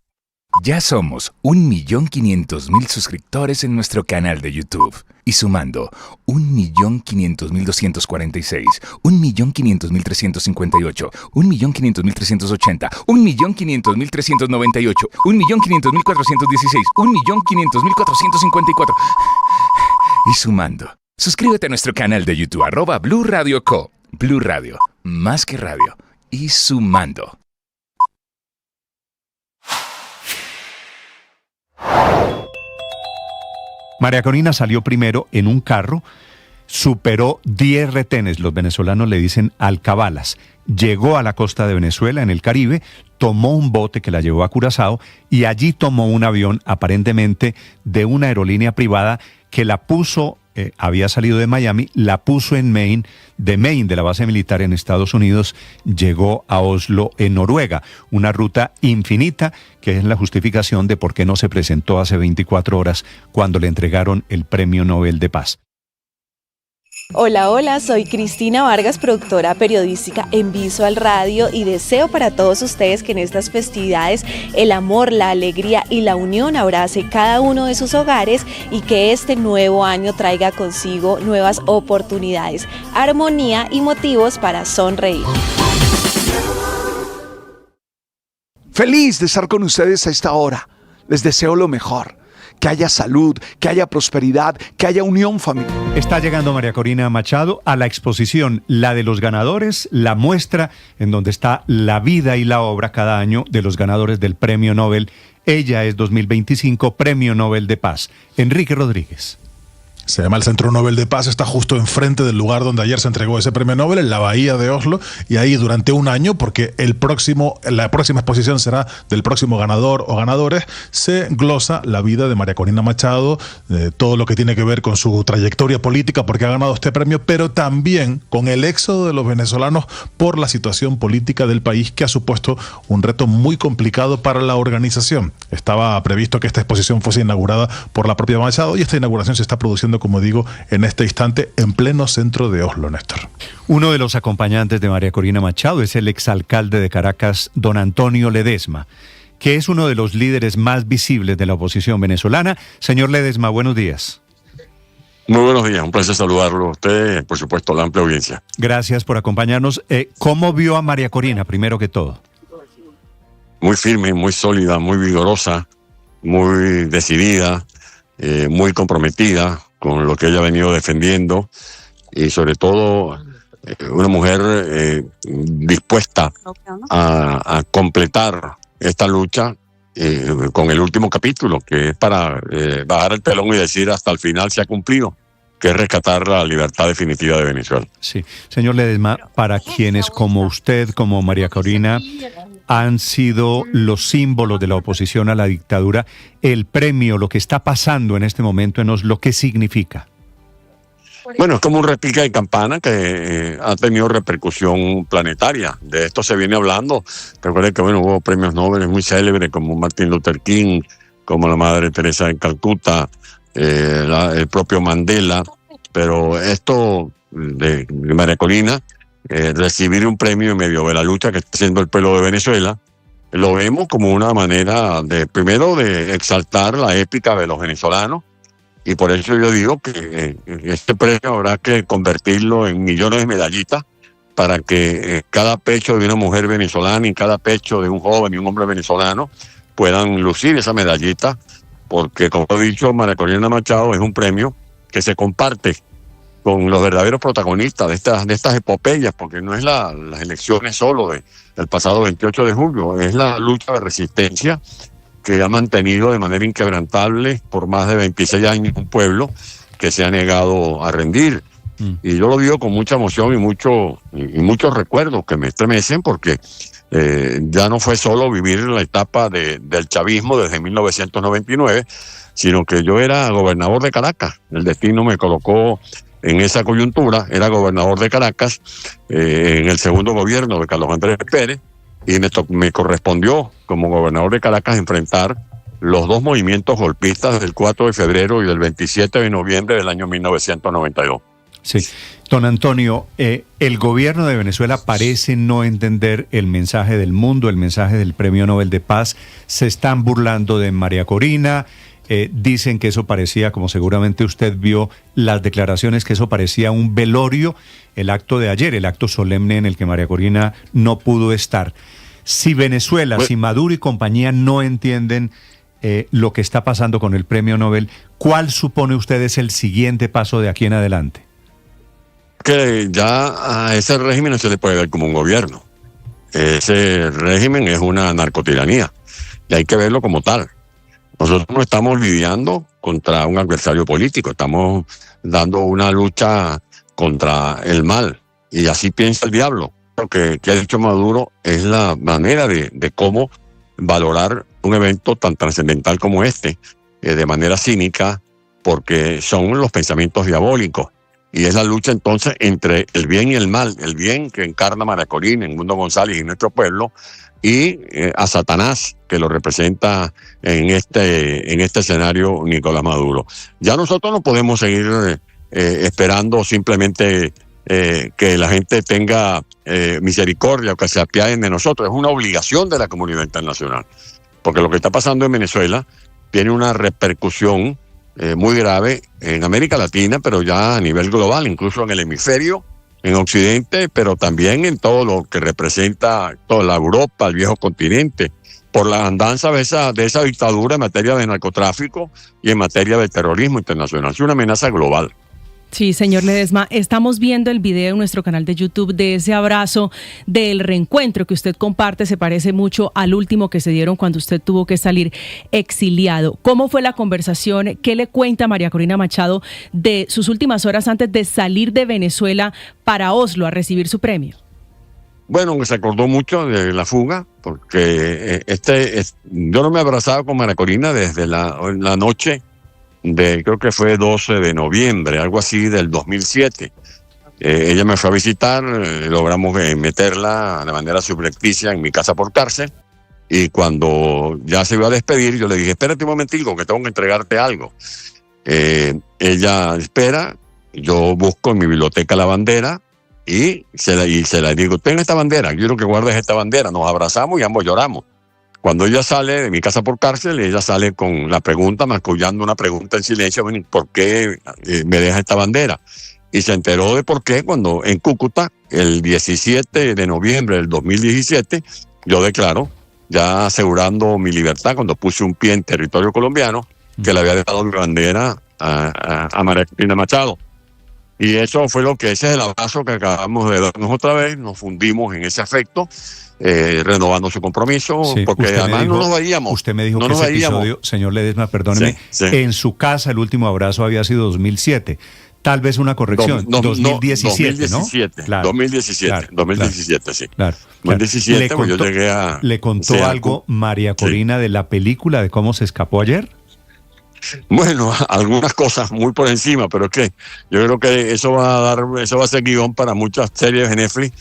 S5: Ya somos 1.500.000 suscriptores en nuestro canal de YouTube. Y sumando 1.500.246, 1.500.358, 1.500.380, 1.500.398, 1.500.416, 1.500.454. Y sumando. Suscríbete a nuestro canal de YouTube, @Blue Radio Co. Blue Radio, más que radio. Y sumando.
S2: María Corina salió primero en un carro, superó 10 retenes, los venezolanos le dicen alcabalas. Llegó a la costa de Venezuela, en el Caribe, tomó un bote que la llevó a Curazao y allí tomó un avión aparentemente de una aerolínea privada que la puso había salido de Miami, la puso en Maine, de la base militar en Estados Unidos, llegó a Oslo, en Noruega. Una ruta infinita que es la justificación de por qué no se presentó hace 24 horas cuando le entregaron el Premio Nobel de Paz.
S6: Hola, hola, soy Cristina Vargas, productora periodística en Visual Radio, y deseo para todos ustedes que en estas festividades el amor, la alegría y la unión abrace cada uno de sus hogares y que este nuevo año traiga consigo nuevas oportunidades, armonía y motivos para sonreír.
S23: Feliz de estar con ustedes a esta hora. Les deseo lo mejor. Que haya salud, que haya prosperidad, que haya unión familiar.
S2: Está llegando María Corina Machado a la exposición La de los Ganadores, la muestra en donde está la vida y la obra cada año de los ganadores del Premio Nobel. Ella es 2025 Premio Nobel de Paz. Enrique Rodríguez.
S7: Se llama el Centro Nobel de Paz, está justo enfrente del lugar donde ayer se entregó ese premio Nobel, en la bahía de Oslo, y ahí durante un año, porque la próxima exposición será del próximo ganador o ganadores, se glosa la vida de María Corina Machado, todo lo que tiene que ver con su trayectoria política, porque ha ganado este premio, pero también con el éxodo de los venezolanos por la situación política del país, que ha supuesto un reto muy complicado para la organización. Estaba previsto que esta exposición fuese inaugurada por la propia Machado, y esta inauguración se está produciendo, como digo, en este instante en pleno centro de Oslo, Néstor.
S2: Uno de los acompañantes de María Corina Machado es el exalcalde de Caracas, don Antonio Ledesma, que es uno de los líderes más visibles de la oposición venezolana. Señor Ledesma, buenos días.
S8: Muy buenos días, un placer saludarlo a usted, por supuesto, a la amplia audiencia.
S2: Gracias por acompañarnos. ¿Cómo vio a María Corina, primero que todo?
S8: Muy firme, muy sólida, muy vigorosa, muy decidida, muy comprometida con lo que ella ha venido defendiendo, y sobre todo una mujer dispuesta a completar esta lucha con el último capítulo, que es para bajar el telón y decir hasta el final se ha cumplido, que es rescatar la libertad definitiva de Venezuela.
S2: Sí, señor Ledesma, para quienes como usted, como María Corina, han sido los símbolos de la oposición a la dictadura, el premio, lo que está pasando en este momento en Oslo, ¿qué significa?
S8: Bueno, es como un réplica de campana que ha tenido repercusión planetaria. De esto se viene hablando. Recuerden que hubo premios Nobel muy célebres como Martin Luther King, como la Madre Teresa de Calcuta, el propio Mandela, pero esto de María Corina, recibir un premio en medio de la lucha que está haciendo el pueblo de Venezuela, lo vemos como una manera primero de exaltar la épica de los venezolanos, y por eso yo digo que este premio habrá que convertirlo en millones de medallitas para que cada pecho de una mujer venezolana y cada pecho de un joven y un hombre venezolano puedan lucir esa medallita, porque como he dicho, María Corina Machado es un premio que se comparte con los verdaderos protagonistas de estas epopeyas, porque no es las elecciones solo del pasado 28 de julio, es la lucha de resistencia que ha mantenido de manera inquebrantable por más de 26 años un pueblo que se ha negado a rendir. Y yo lo digo con mucha emoción y muchos recuerdos que me estremecen, porque ya no fue solo vivir la etapa del chavismo desde 1999, sino que yo era gobernador de Caracas. El destino me colocó en esa coyuntura, era gobernador de Caracas en el segundo gobierno de Carlos Andrés Pérez, y me correspondió como gobernador de Caracas enfrentar los dos movimientos golpistas del 4 de febrero y del 27 de noviembre del año 1992.
S2: Sí, don Antonio, el gobierno de Venezuela parece no entender el mensaje del mundo, el mensaje del Premio Nobel de Paz. Se están burlando de María Corina, dicen que eso parecía, como seguramente usted vio las declaraciones, que eso parecía un velorio, el acto de ayer, el acto solemne en el que María Corina no pudo estar. Si Venezuela, si Maduro y compañía no entienden lo que está pasando con el Premio Nobel, ¿cuál supone usted es el siguiente paso de aquí en adelante?
S8: Que ya a ese régimen no se le puede ver como un gobierno. Ese régimen es una narcotiranía y hay que verlo como tal. Nosotros no estamos lidiando contra un adversario político, estamos dando una lucha contra el mal, y así piensa el diablo. Lo que ha dicho Maduro es la manera de cómo valorar un evento tan trascendental como este, de manera cínica, porque son los pensamientos diabólicos. Y es la lucha entonces entre el bien y el mal, el bien que encarna María Corina, Edmundo González y nuestro pueblo, y a Satanás, que lo representa en este escenario Nicolás Maduro. Ya nosotros no podemos seguir esperando simplemente que la gente tenga misericordia o que se apiaden de nosotros. Es una obligación de la comunidad internacional, porque lo que está pasando en Venezuela tiene una repercusión muy grave en América Latina, pero ya a nivel global, incluso en el hemisferio, en Occidente, pero también en todo lo que representa toda la Europa, el viejo continente, por la andanza de esa dictadura en materia de narcotráfico y en materia de terrorismo internacional. Es una amenaza global.
S9: Sí, señor Ledesma, estamos viendo el video en nuestro canal de YouTube de ese abrazo del reencuentro que usted comparte. Se parece mucho al último que se dieron cuando usted tuvo que salir exiliado. ¿Cómo fue la conversación? ¿Qué le cuenta María Corina Machado de sus últimas horas antes de salir de Venezuela para Oslo a recibir su premio?
S8: Bueno, se acordó mucho de la fuga, porque yo no me abrazaba con María Corina desde la noche creo que fue 12 de noviembre, algo así, del 2007. Ella me fue a visitar, logramos meterla de manera subrepticia en mi casa por cárcel, y cuando ya se iba a despedir, yo le dije, espérate un momentico, que tengo que entregarte algo. Ella espera, yo busco en mi biblioteca la bandera, y se la digo, ten esta bandera, yo quiero que guardes esta bandera. Nos abrazamos y ambos lloramos. Cuando ella sale de mi casa por cárcel, ella sale con la pregunta, mascullando una pregunta en silencio, bueno, ¿por qué me deja esta bandera? Y se enteró de por qué cuando en Cúcuta, el 17 de noviembre del 2017, yo declaro, ya asegurando mi libertad, cuando puse un pie en territorio colombiano, que le había dejado mi bandera a María Corina Machado. Y ese es el abrazo que acabamos de darnos otra vez, nos fundimos en ese afecto, renovando su compromiso, sí, porque además no nos veíamos.
S2: Usted me dijo que ese episodio, señor Ledesma, perdóneme, en su casa el último abrazo había sido 2007. Tal vez una corrección, 2017, ¿no?
S8: 2017, claro, 2017, sí.
S2: Claro.
S8: 2017, pues yo llegué a...
S2: ¿Le contó algo María Corina de la película, de cómo se escapó ayer?
S8: Bueno, algunas cosas muy por encima, pero es que yo creo que eso va a ser guión para muchas series de Netflix,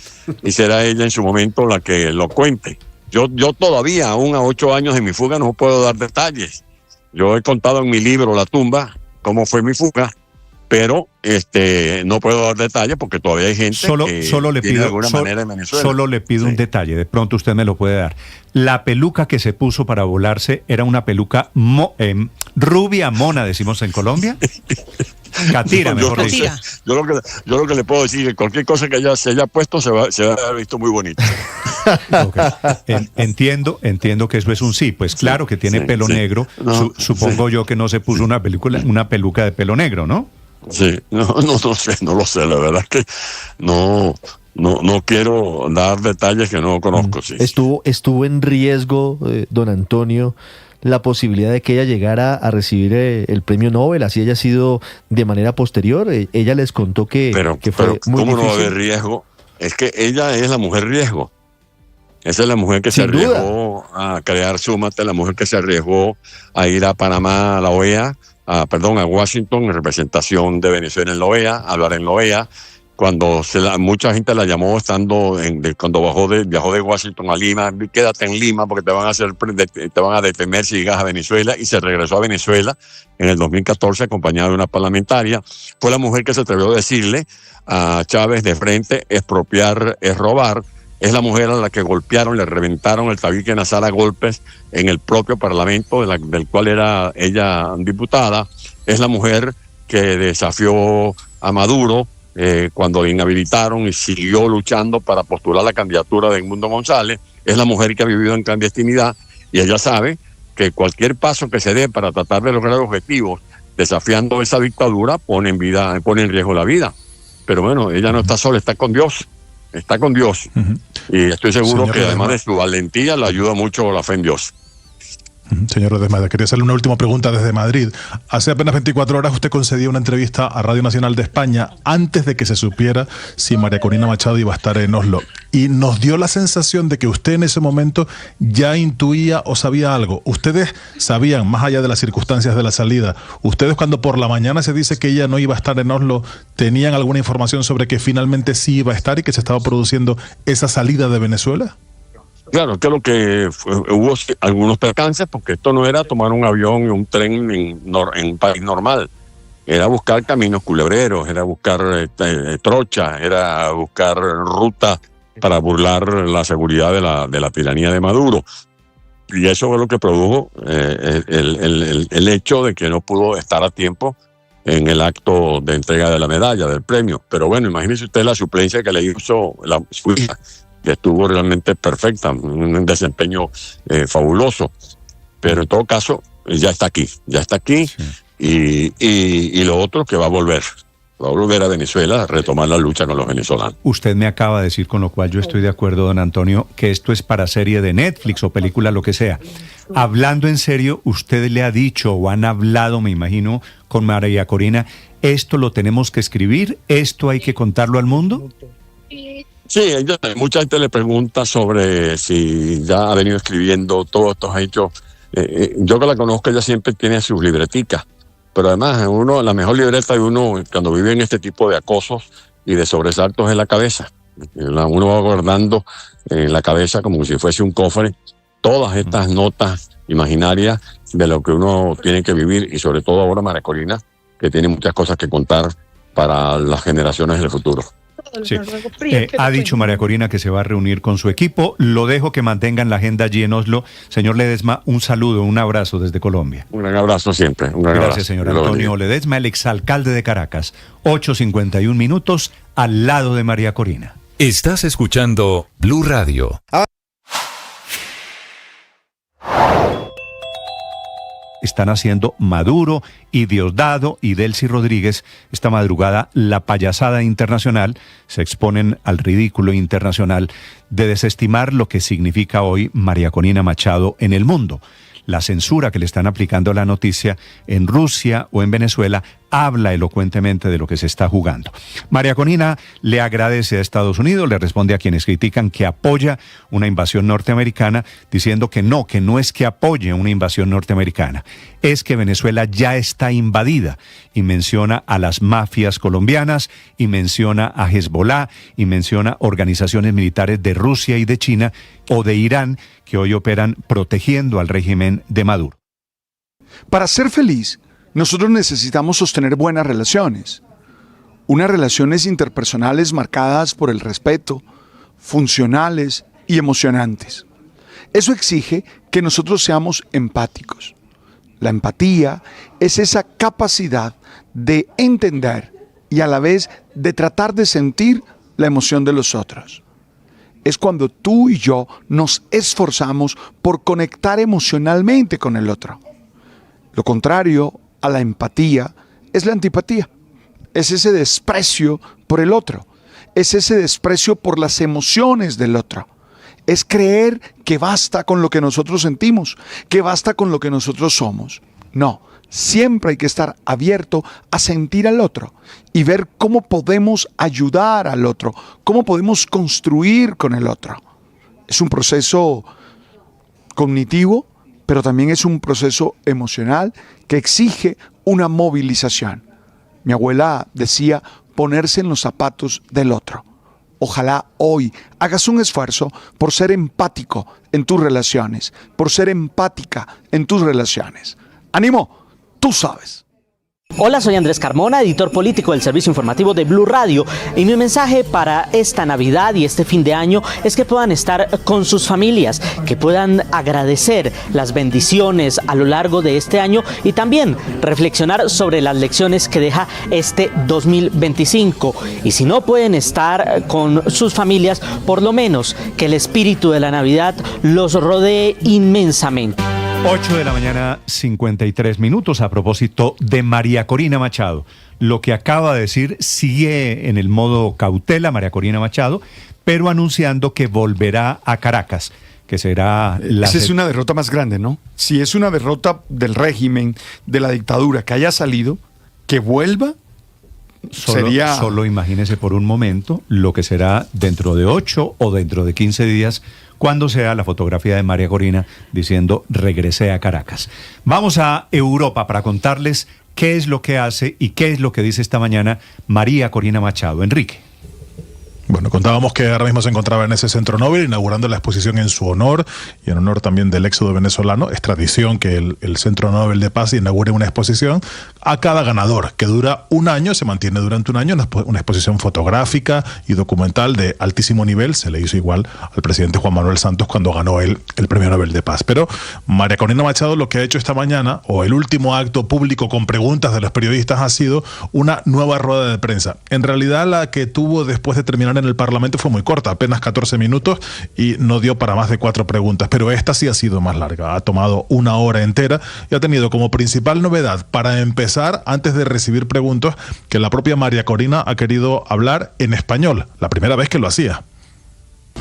S8: y será ella en su momento la que lo cuente. Yo todavía, aún a 8 años de mi fuga, no puedo dar detalles. Yo he contado en mi libro La tumba cómo fue mi fuga, pero no puedo dar detalles porque todavía hay gente que tiene de alguna manera en Venezuela.
S2: Solo le pido un detalle, de pronto usted me lo puede dar. La peluca que se puso para volarse era una peluca rubia mona, decimos en Colombia. Catira, mejor dicho.
S8: Yo lo que le puedo decir es que cualquier cosa que ella se haya puesto se va a haber visto muy bonito.
S2: Okay. Entiendo que eso es un sí. Pues claro que tiene pelo negro. Supongo yo que no se puso una peluca de pelo negro, ¿no?
S8: Sí, no lo sé, la verdad es que no quiero dar detalles que no conozco. Sí.
S10: Estuvo en riesgo, don Antonio, la posibilidad de que ella llegara a recibir el premio Nobel, así haya sido de manera posterior. Ella les contó que fue
S8: pero
S10: muy
S8: ¿cómo
S10: difícil.
S8: no va a haber riesgo? Es que ella es la mujer riesgo. Esa es la mujer que se arriesgó a crear Súmate, la mujer que se arriesgó a ir a Panamá, a la OEA, a Washington, en representación de Venezuela en la OEA, a hablar en la OEA. Cuando mucha gente la llamó cuando viajó de Washington a Lima, quédate en Lima porque te van a detener si llegas a Venezuela, y se regresó a Venezuela en el 2014 acompañada de una parlamentaria. Fue la mujer que se atrevió a decirle a Chávez de frente, expropiar es robar. Es la mujer a la que golpearon, le reventaron el tabique nasal a golpes en el propio parlamento del cual era ella diputada. Es la mujer que desafió a Maduro cuando le inhabilitaron y siguió luchando para postular la candidatura de Edmundo González. Es la mujer que ha vivido en clandestinidad, y ella sabe que cualquier paso que se dé para tratar de lograr objetivos desafiando esa dictadura pone en riesgo la vida. Pero bueno, ella no está sola, está con Dios. Está con Dios. Y estoy seguro que además de su valentía le ayuda mucho la fe en Dios.
S7: Señor Ledesma, quería hacerle una última pregunta desde Madrid. Hace apenas 24 horas usted concedió una entrevista a Radio Nacional de España antes de que se supiera si María Corina Machado iba a estar en Oslo. Y nos dio la sensación de que usted en ese momento ya intuía o sabía algo. Ustedes sabían, más allá de las circunstancias de la salida, ustedes cuando por la mañana se dice que ella no iba a estar en Oslo, ¿tenían alguna información sobre que finalmente sí iba a estar y que se estaba produciendo esa salida de Venezuela?
S8: Claro, creo que hubo algunos percances, porque esto no era tomar un avión y un tren en país normal. Era buscar caminos culebreros, era buscar trochas, era buscar rutas para burlar la seguridad de la tiranía de Maduro. Y eso fue lo que produjo el hecho de que no pudo estar a tiempo en el acto de entrega de la medalla, del premio. Pero bueno, imagínese usted la suplencia que le hizo su hija, que estuvo realmente perfecta, un desempeño fabuloso. Pero en todo caso, ya está aquí. Sí. Y lo otro que va a volver a Venezuela a retomar la lucha con los venezolanos.
S2: Usted me acaba de decir, con lo cual yo estoy de acuerdo, don Antonio, que esto es para serie de Netflix o película, lo que sea. Hablando en serio, usted le ha dicho o han hablado, me imagino, con María Corina, ¿esto lo tenemos que escribir? ¿Esto hay que contarlo al mundo?
S8: Sí, mucha gente le pregunta sobre si ya ha venido escribiendo todos estos hechos. Yo que la conozco, ella siempre tiene sus libreticas, pero además la mejor libreta de uno cuando vive en este tipo de acosos y de sobresaltos es la cabeza. Uno va guardando en la cabeza como si fuese un cofre todas estas notas imaginarias de lo que uno tiene que vivir, y sobre todo ahora María Corina, que tiene muchas cosas que contar para las generaciones del futuro.
S2: Sí. Ha dicho María Corina que se va a reunir con su equipo. Lo dejo que mantengan la agenda allí en Oslo. Señor Ledesma, un saludo, un abrazo desde Colombia.
S8: Un gran abrazo siempre.
S2: Gracias, señor Antonio Ledesma, el exalcalde de Caracas. 8:51 minutos al lado de María Corina.
S11: Estás escuchando Blue Radio.
S2: Están haciendo Maduro y Diosdado y Delcy Rodríguez esta madrugada la payasada internacional, se exponen al ridículo internacional de desestimar lo que significa hoy María Corina Machado en el mundo. La censura que le están aplicando a la noticia en Rusia o en Venezuela habla elocuentemente de lo que se está jugando. María Corina le agradece a Estados Unidos, le responde a quienes critican que apoya una invasión norteamericana, diciendo que no es que apoye una invasión norteamericana, es que Venezuela ya está invadida, y menciona a las mafias colombianas, y menciona a Hezbollah, y menciona organizaciones militares de Rusia y de China o de Irán que hoy operan protegiendo al régimen de Maduro.
S23: Para ser feliz, nosotros necesitamos sostener buenas relaciones, unas relaciones interpersonales marcadas por el respeto, funcionales y emocionantes. Eso exige que nosotros seamos empáticos. La empatía es esa capacidad de entender y a la vez de tratar de sentir la emoción de los otros. Es cuando tú y yo nos esforzamos por conectar emocionalmente con el otro. Lo contrario a la empatía es la antipatía. Es ese desprecio por el otro. Es ese desprecio por las emociones del otro. Es creer que basta con lo que nosotros sentimos, que basta con lo que nosotros somos. No, siempre hay que estar abierto a sentir al otro y ver cómo podemos ayudar al otro, cómo podemos construir con el otro. Es un proceso cognitivo, pero también es un proceso emocional que exige una movilización. Mi abuela decía ponerse en los zapatos del otro. Ojalá hoy hagas un esfuerzo por ser empático en tus relaciones, por ser empática en tus relaciones. ¡Ánimo! Tú sabes.
S14: Hola, soy Andrés Carmona, editor político del servicio informativo de Blue Radio, y mi mensaje para esta Navidad y este fin de año es que puedan estar con sus familias, que puedan agradecer las bendiciones a lo largo de este año y también reflexionar sobre las lecciones que deja este 2025. Y si no pueden estar con sus familias, por lo menos que el espíritu de la Navidad los rodee inmensamente.
S2: 8 de la mañana, 53 minutos, a propósito de María Corina Machado. Lo que acaba de decir sigue en el modo cautela María Corina Machado, pero anunciando que volverá a Caracas, que será la...
S23: Esa es una derrota más grande, ¿no? Si es una derrota del régimen, de la dictadura, que haya salido, que vuelva, sería...
S2: Solo imagínese por un momento lo que será dentro de 8 o dentro de 15 días, cuando sea la fotografía de María Corina diciendo regresé a Caracas. Vamos a Europa para contarles qué es lo que hace y qué es lo que dice esta mañana María Corina Machado. Enrique.
S7: Bueno, contábamos que ahora mismo se encontraba en ese Centro Nobel inaugurando la exposición en su honor y en honor también del éxodo venezolano. Es tradición que el Centro Nobel de Paz inaugure una exposición a cada ganador, que dura un año, se mantiene durante un año, una exposición fotográfica y documental de altísimo nivel. Se le hizo igual al presidente Juan Manuel Santos cuando ganó él el Premio Nobel de Paz. Pero María Corina Machado lo que ha hecho esta mañana, o el último acto público con preguntas de los periodistas, ha sido una nueva rueda de prensa. En realidad la que tuvo después de terminar en el Parlamento fue muy corta, apenas 14 minutos y no dio para más de 4 preguntas, pero esta sí ha sido más larga, ha tomado 1 hora entera y ha tenido como principal novedad, para empezar, antes de recibir preguntas, que la propia María Corina ha querido hablar en español, la primera vez que lo hacía.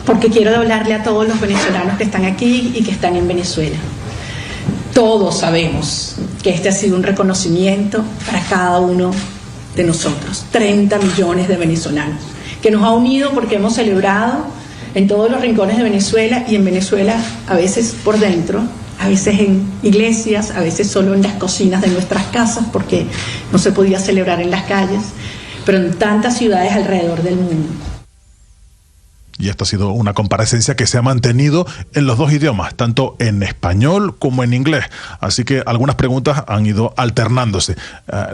S13: Porque quiero hablarle a todos los venezolanos que están aquí y que están en Venezuela. Todos sabemos que este ha sido un reconocimiento para cada uno de nosotros, 30 millones de venezolanos, que nos ha unido porque hemos celebrado en todos los rincones de Venezuela, y en Venezuela a veces por dentro, a veces en iglesias, a veces solo en las cocinas de nuestras casas porque no se podía celebrar en las calles, pero en tantas ciudades alrededor del mundo.
S7: Y esta ha sido una comparecencia que se ha mantenido en los 2 idiomas, tanto en español como en inglés. Así que algunas preguntas han ido alternándose.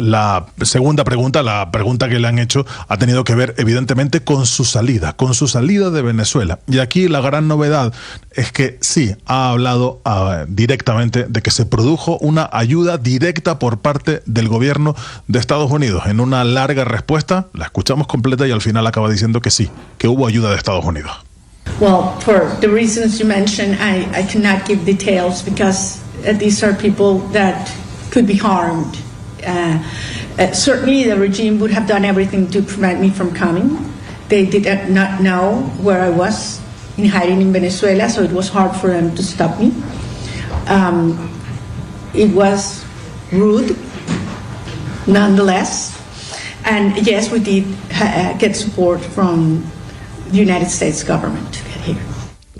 S7: La segunda pregunta, la pregunta que le han hecho, ha tenido que ver evidentemente con su salida de Venezuela. Y aquí la gran novedad es que sí, ha hablado directamente de que se produjo una ayuda directa por parte del gobierno de Estados Unidos. En una larga respuesta, la escuchamos completa y al final acaba diciendo que sí, que hubo ayuda de Estados Unidos.
S13: Well, for the reasons you mentioned, I cannot give details because these are people that could be harmed. Certainly the regime would have done everything to prevent me from coming. They did not know where I was in hiding in Venezuela, so it was hard for them to stop me. It was rude, nonetheless. And yes, we did get support from the United States government to get here.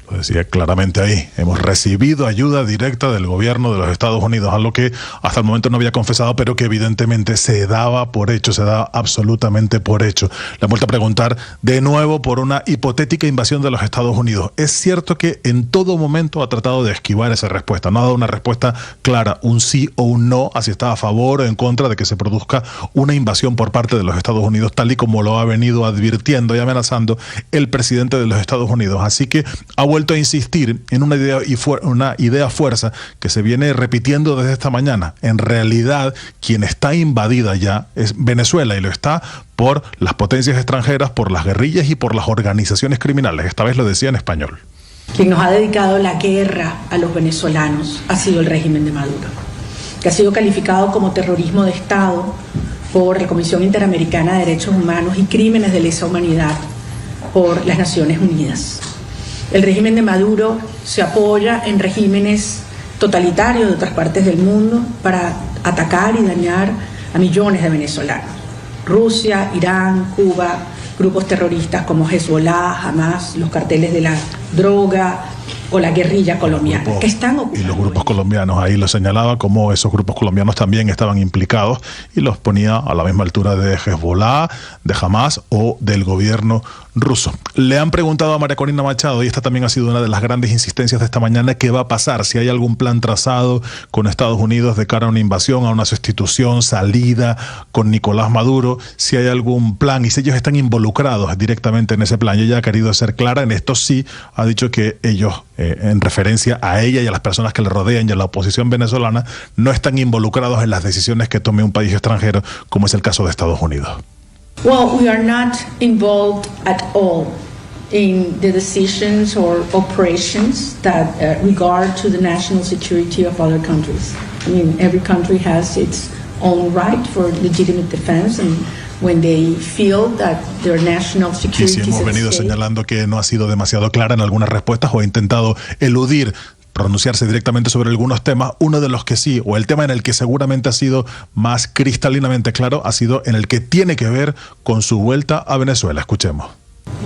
S7: Lo decía claramente ahí, hemos recibido ayuda directa del gobierno de los Estados Unidos, algo que hasta el momento no había confesado, pero que evidentemente se daba por hecho, se daba absolutamente por hecho. Le han vuelto a preguntar de nuevo por una hipotética invasión de los Estados Unidos. Es cierto que en todo momento ha tratado de esquivar esa respuesta, no ha dado una respuesta clara, un sí o un no, a si está a favor o en contra de que se produzca una invasión por parte de los Estados Unidos, tal y como lo ha venido advirtiendo y amenazando el presidente de los Estados Unidos. Así que ha vuelto a insistir en una idea fuerza que se viene repitiendo desde esta mañana. En realidad, quien está invadida ya es Venezuela, y lo está por las potencias extranjeras, por las guerrillas y por las organizaciones criminales. Esta vez lo decía en español.
S13: Quien nos ha dedicado la guerra a los venezolanos ha sido el régimen de Maduro, que ha sido calificado como terrorismo de Estado por la Comisión Interamericana de Derechos Humanos y Crímenes de Lesa Humanidad por las Naciones Unidas. El régimen de Maduro se apoya en regímenes totalitarios de otras partes del mundo para atacar y dañar a millones de venezolanos. Rusia, Irán, Cuba, grupos terroristas como Hezbollah, Hamas, los carteles de la droga o la guerrilla colombiana, que están ocupando.
S7: Y los grupos colombianos, ahí lo señalaba como esos grupos colombianos también estaban implicados y los ponía a la misma altura de Hezbollah, de Hamas o del gobierno ruso. Le han preguntado a María Corina Machado, y esta también ha sido una de las grandes insistencias de esta mañana, qué va a pasar, si hay algún plan trazado con Estados Unidos de cara a una invasión, a una sustitución, salida con Nicolás Maduro, si hay algún plan y si ellos están involucrados directamente en ese plan. Y ella ha querido ser clara en esto, sí, ha dicho que ellos, en referencia a ella y a las personas que le rodean y a la oposición venezolana, no están involucrados en las decisiones que tome un país extranjero, como es el caso de Estados Unidos.
S13: Well, we are not involved at all in the decisions or operations that regard to the national security of other countries. I mean, every country has its own right for legitimate defense, and when they feel that their national security
S7: Y si hemos
S13: is at
S7: venido
S13: stake.
S7: señalando que no ha sido demasiado clara en algunas respuestas o ha intentado eludir pronunciarse directamente sobre algunos temas, uno de los que sí, o el tema en el que seguramente ha sido más cristalinamente claro, ha sido en el que tiene que ver con su vuelta a Venezuela. Escuchemos.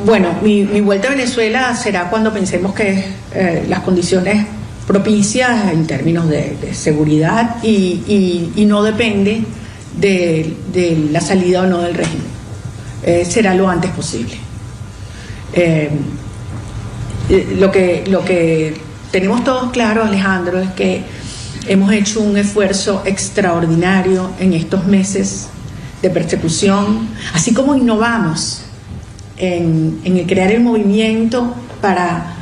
S13: Bueno, mi vuelta a Venezuela será cuando pensemos que las condiciones propicias en términos de seguridad y no depende de la salida o no del régimen. Será lo antes posible. Lo que tenemos todos claro, Alejandro, es que hemos hecho un esfuerzo extraordinario en estos meses de persecución, así como innovamos en el crear el movimiento para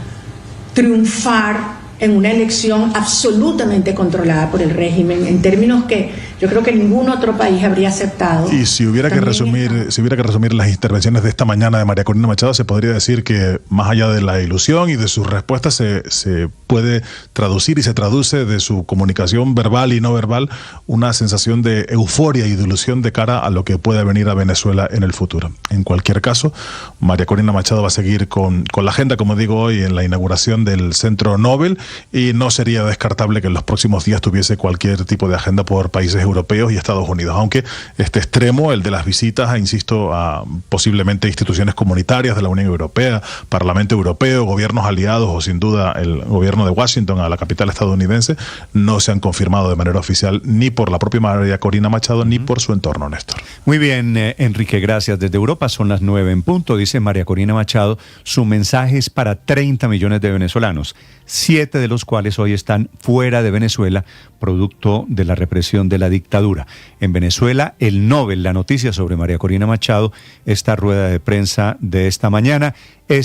S13: triunfar en una elección absolutamente controlada por el régimen, en términos que yo creo que ningún otro país habría aceptado.
S7: Y si hubiera que resumir las intervenciones de esta mañana de María Corina Machado, se podría decir que más allá de la ilusión y de sus respuestas, se puede traducir y se traduce de su comunicación verbal y no verbal una sensación de euforia y de ilusión de cara a lo que pueda venir a Venezuela en el futuro. En cualquier caso, María Corina Machado va a seguir con la agenda, como digo hoy, en la inauguración del Centro Nobel, y no sería descartable que en los próximos días tuviese cualquier tipo de agenda por países europeos y Estados Unidos, aunque este extremo, el de las visitas, insisto, a posiblemente instituciones comunitarias de la Unión Europea, Parlamento Europeo, gobiernos aliados o sin duda el gobierno de Washington a la capital estadounidense, no se han confirmado de manera oficial ni por la propia María Corina Machado ni por su entorno, Néstor.
S2: Muy bien, Enrique, gracias. Desde Europa son las 9 en punto, dice María Corina Machado, su mensaje es para 30 millones de venezolanos, 7 de los cuales hoy están fuera de Venezuela, producto de la represión de la dictadura. En Venezuela, el Nobel, la noticia sobre María Corina Machado, esta rueda de prensa de esta mañana, es